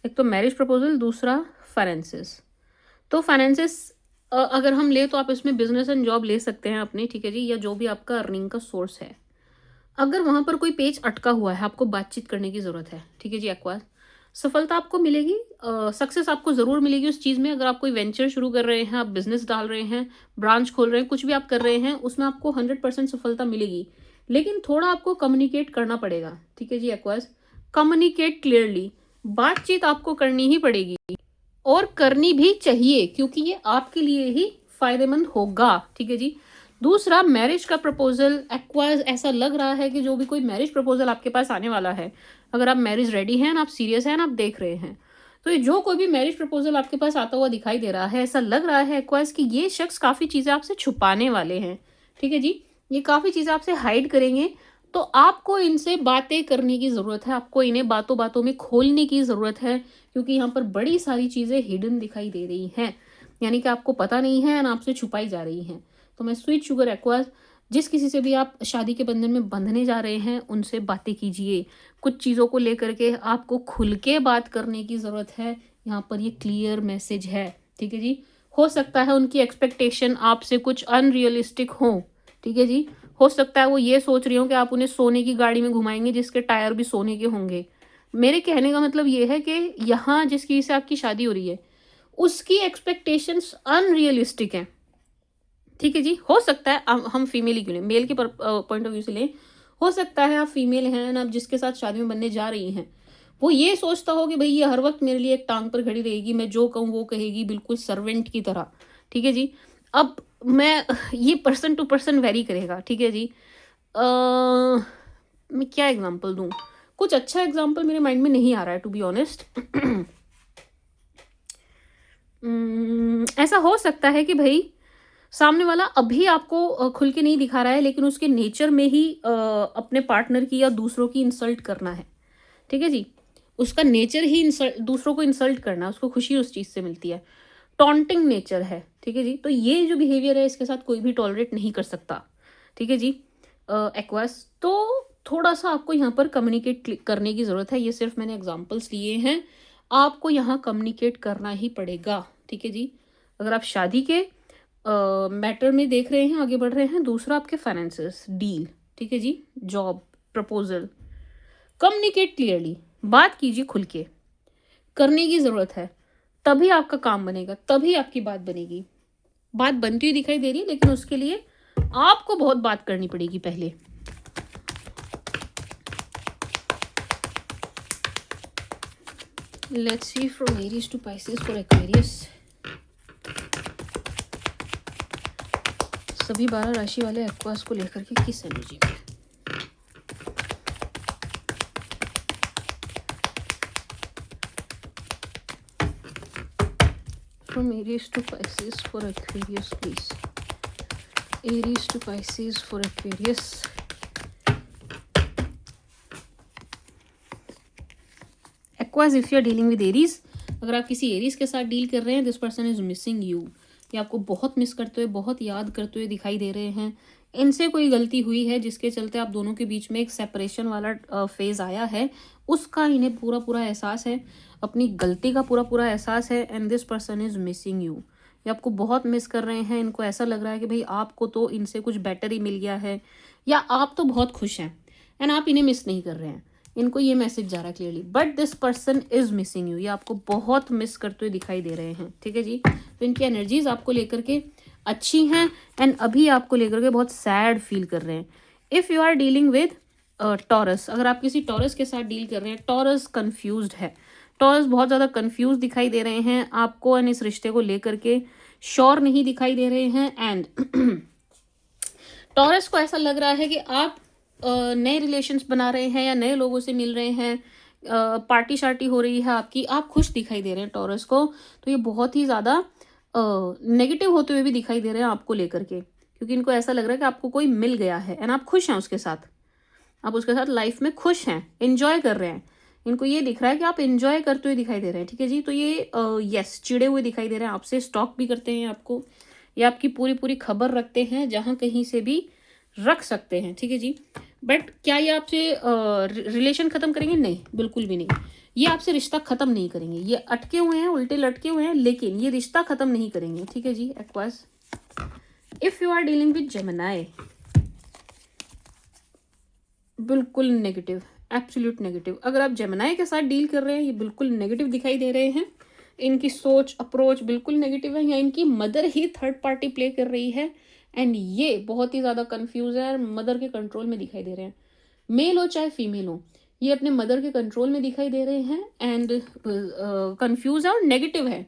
एक तो मैरिज प्रपोजल, दूसरा फाइनेंसिस। तो फाइनेंसिस अगर हम ले तो आप इसमें बिजनेस एंड जॉब ले सकते हैं अपनी, ठीक है जी, या जो भी आपका अर्निंग का सोर्स है। अगर वहाँ पर कोई पेज अटका हुआ है, आपको बातचीत करने की ज़रूरत है, ठीक है जी। एक्वास, सफलता आपको मिलेगी, सक्सेस आपको ज़रूर मिलेगी उस चीज़ में। अगर आप कोई वेंचर शुरू कर रहे हैं, आप बिजनेस डाल रहे हैं, ब्रांच खोल रहे हैं, कुछ भी आप कर रहे हैं, उसमें आपको 100% सफलता मिलेगी, लेकिन थोड़ा आपको कम्युनिकेट करना पड़ेगा, ठीक है जी। एक्वास, कम्युनिकेट क्लियरली, बातचीत आपको करनी ही पड़ेगी और करनी भी चाहिए, क्योंकि ये आपके लिए ही फायदेमंद होगा, ठीक है जी। दूसरा, मैरिज का प्रपोजल, एक्वायर्स ऐसा लग रहा है कि जो भी कोई मैरिज प्रपोजल आपके पास आने वाला है, अगर आप मैरिज रेडी हैं, आप सीरियस हैं, आप देख रहे हैं, तो ये जो कोई भी मैरिज प्रपोजल आपके पास आता हुआ दिखाई दे रहा है, ऐसा लग रहा है एक्वायर्स कि ये शख्स काफ़ी चीज़ें आपसे छुपाने वाले हैं, ठीक है जी। ये काफ़ी चीज़ें आपसे हाइड करेंगे, तो आपको इनसे बातें करने की ज़रूरत है, आपको इन्हें बातों बातों में खोलने की ज़रूरत है, क्योंकि यहाँ पर बड़ी सारी चीज़ें हिडन दिखाई दे रही हैं, यानी कि आपको पता नहीं है और आपसे छुपाई जा रही हैं। तो मैं स्वीट शुगर एक्वास, जिस किसी से भी आप शादी के बंधन में बंधने जा रहे हैं, उनसे बातें कीजिए, कुछ चीज़ों को लेकर के आपको खुल के बात करने की ज़रूरत है, यहाँ पर ये क्लियर मैसेज है, ठीक है जी। हो सकता है उनकी एक्सपेक्टेशन आपसे कुछ अनरियलिस्टिक हो, ठीक है जी। हो सकता है वो ये सोच रही हो कि आप उन्हें सोने की गाड़ी में घुमाएंगे जिसके टायर भी सोने के होंगे। मेरे कहने का मतलब ये है कि यहाँ जिस किसी से आपकी शादी हो रही है, उसकी एक्सपेक्टेशंस अनरियलिस्टिक हैं, ठीक है जी। हो सकता है हम फीमेल ही क्यों लें, मेल के पॉइंट ऑफ व्यू से लें, हो सकता है आप फीमेल हैं ना, आप जिसके साथ शादी में बनने जा रही हैं, वो ये सोचता हो कि भाई ये हर वक्त मेरे लिए एक टांग पर खड़ी रहेगी, मैं जो कहूँ वो कहेगी, बिल्कुल सर्वेंट की तरह, ठीक है जी। अब मैं ये पर्सन टू पर्सन वेरी करेगा, ठीक है जी। मैं क्या एग्जांपल दूं, कुछ अच्छा एग्जांपल मेरे माइंड में नहीं आ रहा है टू बी ऑनेस्ट। ऐसा हो सकता है कि भाई सामने वाला अभी आपको खुल के नहीं दिखा रहा है, लेकिन उसके नेचर में ही अपने पार्टनर की या दूसरों की इंसल्ट करना है, ठीक है जी। उसका नेचर ही इंसल्ट, दूसरों को इंसल्ट करना, उसको खुशी उस चीज़ से मिलती है, टॉन्टिंग नेचर है, ठीक है जी। तो ये जो बिहेवियर है इसके साथ कोई भी टॉलरेट नहीं कर सकता, ठीक है जी। एक्वास, तो थोड़ा सा आपको यहाँ पर कम्युनिकेट करने की ज़रूरत है, ये सिर्फ मैंने एग्जांपल्स लिए हैं, आपको यहाँ कम्युनिकेट करना ही पड़ेगा, ठीक है जी। अगर आप शादी के मैटर में देख रहे हैं, आगे बढ़ रहे हैं, दूसरा आपके फाइनेंसेस, डील, ठीक है जी, जॉब प्रपोजल, कम्युनिकेट क्लियरली, बात कीजिए खुल के, करने की ज़रूरत है, तभी आपका काम बनेगा, तभी आपकी बात बनेगी। बात बनती हुई दिखाई दे रही है, लेकिन उसके लिए आपको बहुत बात करनी पड़ेगी पहले। Let's see from Aries to Pisces for Aquarius. सभी 12 राशि वाले एक्वास को लेकर के किस एनर्जी में। From Aries to Pisces for Aquarius, please. Aries to Pisces for Aquarius. Aquas, if you are dealing with Aries, अगर आप किसी एरीज के साथ डील कर रहे हैं, this person is missing you. ये आपको बहुत मिस करते हुए, बहुत याद करते हुए दिखाई दे रहे हैं। इनसे कोई गलती हुई है जिसके चलते आप दोनों के बीच में एक सेपरेशन वाला फेज आया है, उसका इन्हें पूरा पूरा एहसास है, अपनी गलती का पूरा पूरा एहसास है। And this person is missing you. ये आपको बहुत मिस कर रहे हैं। इनको ऐसा लग रहा है कि भाई आपको तो इनसे कुछ बेटर ही मिल गया है, या आप तो बहुत खुश हैं एंड आप इन्हें मिस नहीं कर रहे हैं। इनको ये मैसेज जा रहा है clearly, but this person is missing you. ये आपको बहुत मिस करते हुए दिखाई दे रहे हैं, ठीक है जी। तो इनकी एनर्जीज आपको लेकर के अच्छी हैं एंड अभी आपको लेकर के बहुत सैड फील कर रहे हैं। If you are dealing with Taurus, अगर आप किसी टॉरस के साथ डील कर रहे हैं, टॉरस कन्फ्यूज्ड है। टॉरस बहुत ज़्यादा कन्फ्यूज दिखाई दे रहे हैं आपको एंड इस रिश्ते को लेकर के श्योर नहीं दिखाई दे रहे हैं। एंड टॉरस को ऐसा लग रहा है कि आप नए रिलेशंस बना रहे हैं या नए लोगों से मिल रहे हैं, पार्टी शार्टी हो रही है आपकी, आप खुश दिखाई दे रहे हैं टॉरस को। तो ये बहुत ही ज़्यादा नेगेटिव होते हुए भी दिखाई दे रहे हैं आपको लेकर के, क्योंकि इनको ऐसा लग रहा है कि आपको कोई मिल गया है एंड आप खुश हैं उसके साथ, आप उसके साथ लाइफ में खुश हैं, एंजॉय कर रहे हैं। इनको ये दिख रहा है कि आप एंजॉय करते हुए दिखाई दे रहे हैं, ठीक है जी। तो ये यस चिड़े हुए दिखाई दे रहे हैं आपसे, स्टॉक भी करते हैं आपको, ये आपकी पूरी पूरी खबर रखते हैं, जहाँ कहीं से भी रख सकते हैं, ठीक है जी। बट क्या ये आपसे रिलेशन ख़त्म करेंगे? नहीं, बिल्कुल भी नहीं। ये आपसे रिश्ता ख़त्म नहीं करेंगे। ये अटके हुए हैं, उल्टे लटके हुए हैं, लेकिन ये रिश्ता ख़त्म नहीं करेंगे, ठीक है जी। Aquas, if you are dealing with Gemini, बिल्कुल नेगेटिव, एब्सोल्यूट नेगेटिव। अगर आप जेमिनी के साथ डील कर रहे हैं, ये बिल्कुल नेगेटिव दिखाई दे रहे हैं। इनकी सोच, अप्रोच बिल्कुल नेगेटिव है, या इनकी मदर ही थर्ड पार्टी प्ले कर रही है एंड ये बहुत ही ज़्यादा कंफ्यूज है और मदर के कंट्रोल में दिखाई दे रहे हैं। मेल हो चाहे फीमेल हो, ये अपने मदर के कंट्रोल में दिखाई दे रहे हैं एंड कंफ्यूज है और नेगेटिव है,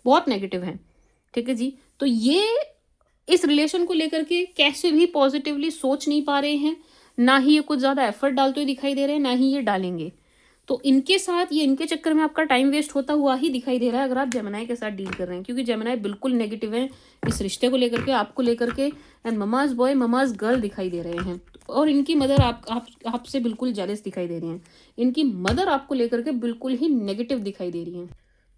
बहुत नेगेटिव है, ठीक है जी। तो ये इस रिलेशन को लेकर के कैसे भी पॉजिटिवली सोच नहीं पा रहे हैं, ना ही ये कुछ ज़्यादा एफर्ट डालते हुए दिखाई दे रहे हैं, ना ही ये डालेंगे। तो इनके साथ, ये इनके चक्कर में आपका टाइम वेस्ट होता हुआ ही दिखाई दे रहा है अगर आप जेमिनी के साथ डील कर रहे हैं, क्योंकि जेमिनी बिल्कुल नेगेटिव है इस रिश्ते को लेकर के, आपको लेकर के, and mama's boy mama's girl दिखाई दे रहे हैं। और इनकी मदर आपसे बिल्कुल जेलस दिखाई दे रही हैं। इनकी मदर आपको लेकर के बिल्कुल ही नेगेटिव दिखाई दे रही हैं।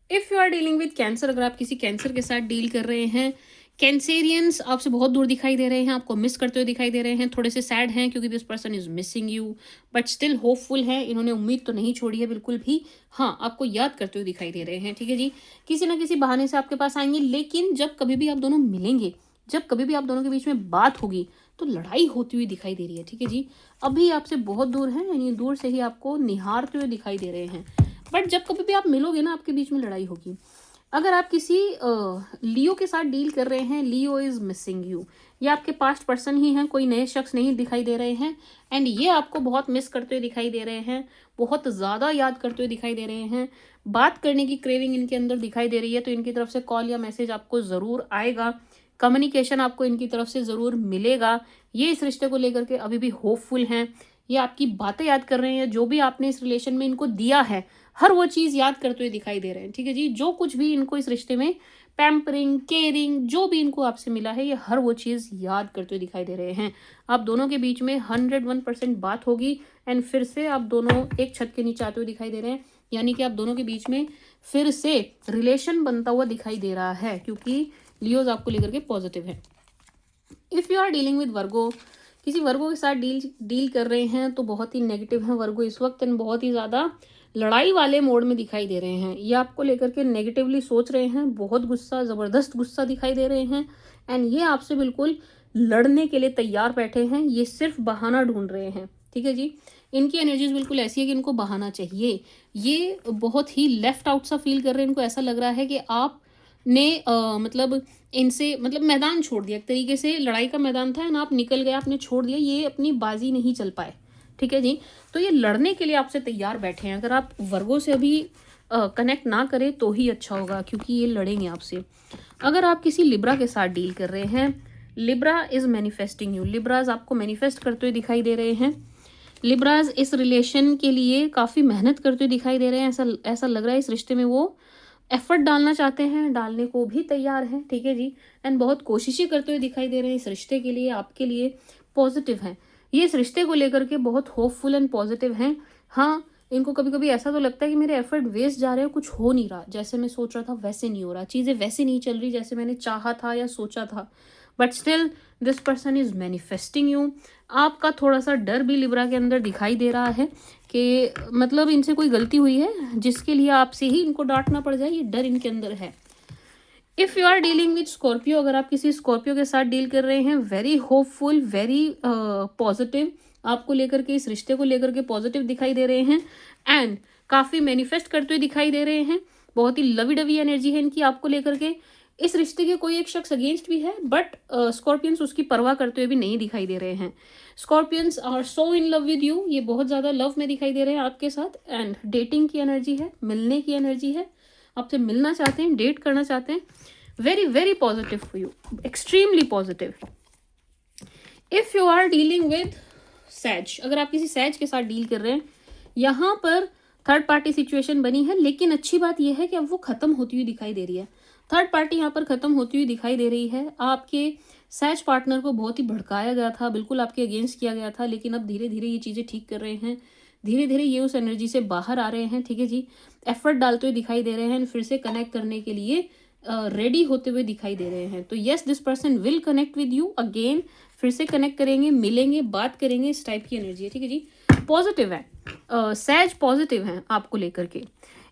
If you are dealing with Cancer, अगर आप किसी कैंसर के साथ डील कर रहे हैं, कैंसेरियंस आपसे बहुत दूर दिखाई दे रहे हैं, आपको मिस करते हुए दिखाई दे रहे हैं, थोड़े से सैड हैं क्योंकि this person is missing you, but still hopeful है। इन्होंने उम्मीद तो नहीं छोड़ी है बिल्कुल भी, हाँ आपको याद करते हुए दिखाई दे रहे हैं, ठीक है जी। किसी ना किसी बहाने से आपके पास आएंगे, लेकिन जब कभी भी आप दोनों मिलेंगे, जब कभी भी आप दोनों के बीच में बात होगी, तो लड़ाई होती हुई दिखाई दे रही है, ठीक है जी। अभी आपसे बहुत दूर है, यानी दूर से ही आपको निहारते हुए दिखाई दे रहे हैं, बट जब कभी भी आप मिलोगे ना, आपके बीच में लड़ाई होगी। अगर आप किसी लियो के साथ डील कर रहे हैं, लियो इज मिसिंग यू, ये आपके पास्ट पर्सन ही हैं, कोई नए शख्स नहीं दिखाई दे रहे हैं एंड ये आपको बहुत मिस करते हुए दिखाई दे रहे हैं, बहुत ज़्यादा याद करते हुए दिखाई दे रहे हैं। बात करने की क्रेविंग इनके अंदर दिखाई दे रही है, तो इनकी तरफ से कॉल या मैसेज आपको ज़रूर आएगा, कम्युनिकेशन आपको इनकी तरफ से ज़रूर मिलेगा। ये इस रिश्ते को लेकर के अभी भी होपफुल हैं, ये आपकी बातें याद कर रहे हैं, जो भी आपने इस रिलेशन में इनको दिया है हर वो चीज़ याद करते हुए दिखाई दे रहे हैं, ठीक है जी। जो कुछ भी इनको इस रिश्ते में पैम्परिंग, केयरिंग, जो भी इनको आपसे मिला है, ये हर वो चीज़ याद करते हुए दिखाई दे रहे हैं। आप दोनों के बीच में 101% बात होगी एंड फिर से आप दोनों एक छत के नीचे आते हुए दिखाई दे रहे हैं, यानी कि आप दोनों के बीच में फिर से रिलेशन बनता हुआ दिखाई दे रहा है, क्योंकि लियोज आपको लेकर के पॉजिटिव है। If you are dealing with Virgo, किसी वर्गो के साथ डील कर रहे हैं, तो बहुत ही नेगेटिव है वर्गो इस वक्त एंड बहुत ही ज़्यादा लड़ाई वाले मोड में दिखाई दे रहे हैं। ये आपको लेकर के नेगेटिवली सोच रहे हैं, बहुत गुस्सा, ज़बरदस्त गुस्सा दिखाई दे रहे हैं एंड ये आपसे बिल्कुल लड़ने के लिए तैयार बैठे हैं, ये सिर्फ बहाना ढूंढ रहे हैं, ठीक है जी। इनकी एनर्जीज बिल्कुल ऐसी है कि इनको बहाना चाहिए, ये बहुत ही लेफ्ट आउट सा फील कर रहे हैं। इनको ऐसा लग रहा है कि आपने मतलब इनसे मतलब मैदान छोड़ दिया, एक तरीके से लड़ाई का मैदान था ना, आप निकल गए, आपने छोड़ दिया, ये अपनी बाजी नहीं चल पाए, ठीक है जी। तो ये लड़ने के लिए आपसे तैयार बैठे हैं। अगर आप वर्गो से अभी कनेक्ट ना करें तो ही अच्छा होगा, क्योंकि ये लड़ेंगे आपसे। अगर आप किसी लिब्रा के साथ डील कर रहे हैं, लिब्रा इज मैनिफेस्टिंग यू। लिब्राज आपको मैनिफेस्ट करते हुए दिखाई दे रहे हैं। लिब्राज इस रिलेशन के लिए काफ़ी मेहनत करते हुए दिखाई दे रहे हैं। ऐसा ऐसा लग रहा है इस रिश्ते में वो एफर्ट डालना चाहते हैं, डालने को भी तैयार हैं, ठीक है जी। एंड बहुत कोशिशें करते हुए दिखाई दे रहे हैं इस रिश्ते के लिए, आपके लिए पॉजिटिव हैं ये। इस रिश्ते को लेकर के बहुत होपफुल एंड पॉजिटिव हैं। हाँ, इनको कभी कभी ऐसा तो लगता है कि मेरे एफर्ट वेस्ट जा रहे हैं, कुछ हो नहीं रहा, जैसे मैं सोच रहा था वैसे नहीं हो रहा, चीज़ें वैसे नहीं चल रही जैसे मैंने चाहा था या सोचा था। But still this person is manifesting you. आपका थोड़ा सा डर भी लिब्रा के अंदर दिखाई दे रहा है कि मतलब इनसे कोई गलती हुई है जिसके लिए आपसे ही इनको डांटना पड़ जाए, ये डर इनके अंदर है। If you are dealing with Scorpio, अगर आप किसी स्कॉर्पियो के साथ डील कर रहे हैं, वेरी होपफुल, वेरी पॉजिटिव, आपको लेकर के, इस रिश्ते को लेकर के पॉजिटिव दिखाई दे रहे हैं एंड काफ़ी मैनिफेस्ट करते हुए दिखाई दे रहे हैं। बहुत ही लवी डवी एनर्जी है इनकी आपको लेकर के। इस रिश्ते के कोई एक शख्स अगेंस्ट भी है, बट स्कॉर्पियंस उसकी परवाह करते हुए भी नहीं दिखाई दे रहे हैं। Scorpions are so in love with you, ये बहुत ज़्यादा लव में दिखाई दे रहे हैं आपके साथ। एंड डेटिंग की एनर्जी है, मिलने की एनर्जी है, आपसे मिलना चाहते हैं, डेट करना चाहते हैं। Very very positive for you, extremely positive. If you are dealing with Sag, अगर आप किसी सैज के साथ डील कर रहे हैं, यहाँ पर थर्ड पार्टी सिचुएशन बनी है, लेकिन अच्छी बात यह है कि अब वो ख़त्म होती हुई दिखाई दे रही है। थर्ड पार्टी यहाँ पर ख़त्म होती हुई दिखाई दे रही है। आपके सैज पार्टनर को बहुत ही भड़काया गया था, बिल्कुल आपके अगेंस्ट किया गया था, लेकिन अब धीरे धीरे ये चीज़ें ठीक कर रहे हैं, धीरे धीरे ये उस एनर्जी से बाहर आ रहे हैं, ठीक है जी। एफर्ट डालते हुए दिखाई दे रहे हैं, फिर से कनेक्ट करने के लिए रेडी होते हुए दिखाई दे रहे हैं। तो yes, this person will connect with you again, फिर से कनेक्ट करेंगे, मिलेंगे, बात करेंगे, इस टाइप की एनर्जी है, ठीक है जी। पॉजिटिव है, सैज पॉजिटिव हैं आपको लेकर के।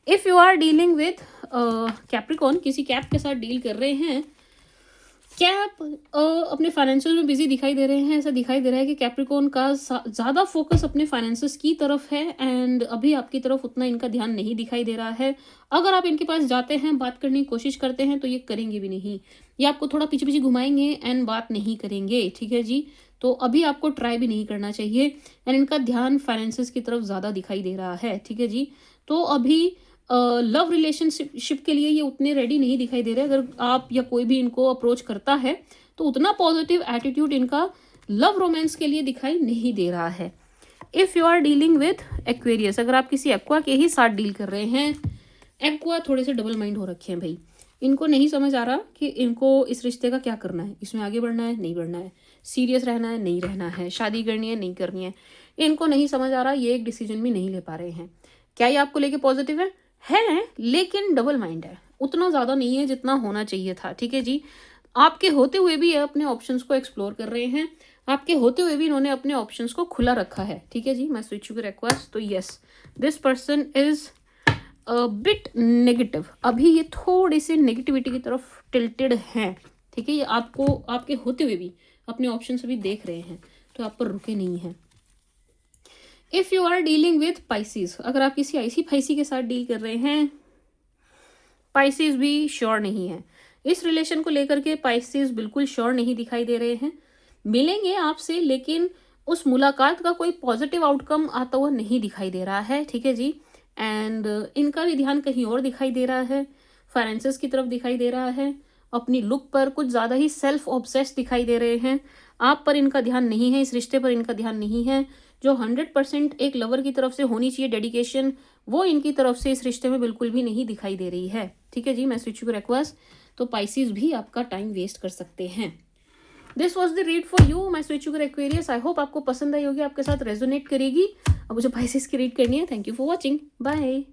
If you are dealing with Capricorn, किसी कैप के साथ डील कर रहे हैं, कैप अपने फाइनेंशियल में बिजी दिखाई दे रहे हैं। ऐसा दिखाई दे रहा है कि कैप्रिकॉन का ज़्यादा फोकस अपने फाइनेंसेस की तरफ है एंड अभी आपकी तरफ उतना इनका ध्यान नहीं दिखाई दे रहा है। अगर आप इनके पास जाते हैं, बात करने की कोशिश करते हैं, तो ये करेंगे भी नहीं, ये आपको थोड़ा पीछे पीछे घुमाएंगे एंड बात नहीं करेंगे, ठीक है जी। तो अभी आपको ट्राई भी नहीं करना चाहिए एंड इनका ध्यान फाइनेंसेस की तरफ ज़्यादा दिखाई दे रहा है, ठीक है जी। तो अभी लव रिलेशनशिप के लिए ये उतने रेडी नहीं दिखाई दे रहे। अगर आप या कोई भी इनको अप्रोच करता है तो उतना पॉजिटिव एटीट्यूड इनका लव रोमांस के लिए दिखाई नहीं दे रहा है। If you are dealing with Aquarius, अगर आप किसी एक्वा के ही साथ डील कर रहे हैं, एक्वा थोड़े से डबल माइंड हो रखे हैं भाई। इनको नहीं समझ आ रहा कि इनको इस रिश्ते का क्या करना है, इसमें आगे बढ़ना है, नहीं बढ़ना है, सीरियस रहना है, नहीं रहना है, शादी करनी है, नहीं करनी है, इनको नहीं समझ आ रहा, ये एक डिसीजन भी नहीं ले पा रहे हैं। क्या ये आपको लेके पॉजिटिव है, लेकिन डबल माइंड है, उतना ज़्यादा नहीं है जितना होना चाहिए था, ठीक है जी। आपके होते हुए भी ये अपने ऑप्शंस को एक्सप्लोर कर रहे हैं, आपके होते हुए भी इन्होंने अपने ऑप्शंस को खुला रखा है, ठीक है जी। मैं स्विच टू रिक्वेस्ट, तो yes, this person is bit negative. अभी ये थोड़ी सी नेगेटिविटी की तरफ टिल्टेड हैं, ठीक है। ये आपको आपके होते हुए भी अपने ऑप्शंस अभी देख रहे हैं, तो आप पर रुके नहीं हैं। If you are dealing with Pisces, अगर आप किसी ऐसी पाइसी के साथ डील कर रहे हैं, पाइसिस भी श्योर नहीं है इस रिलेशन को लेकर के। पाइसिस बिल्कुल श्योर नहीं दिखाई दे रहे हैं, मिलेंगे आपसे, लेकिन उस मुलाकात का कोई पॉजिटिव आउटकम आता हुआ नहीं दिखाई दे रहा है, ठीक है जी। एंड इनका भी ध्यान कहीं और दिखाई दे रहा है, फाइनेंसेस की तरफ दिखाई दे रहा है, अपनी लुक पर कुछ ज़्यादा ही सेल्फ ऑब्सेस्ड दिखाई दे रहे हैं। आप पर इनका ध्यान नहीं है, इस रिश्ते पर इनका ध्यान नहीं है। जो 100% एक लवर की तरफ से होनी चाहिए डेडिकेशन, वो इनकी तरफ से इस रिश्ते में बिल्कुल भी नहीं दिखाई दे रही है, ठीक है जी। मैं स्विच टू रिक्वेस्ट, तो पाइसिस भी आपका टाइम वेस्ट कर सकते हैं। This was the read for you, मैं switch to Aquarius. I hope आपको पसंद आई होगी, आपके साथ रेजोनेट करेगी। अब मुझे पाइसिस की रीड करनी है। Thank you for watching, bye.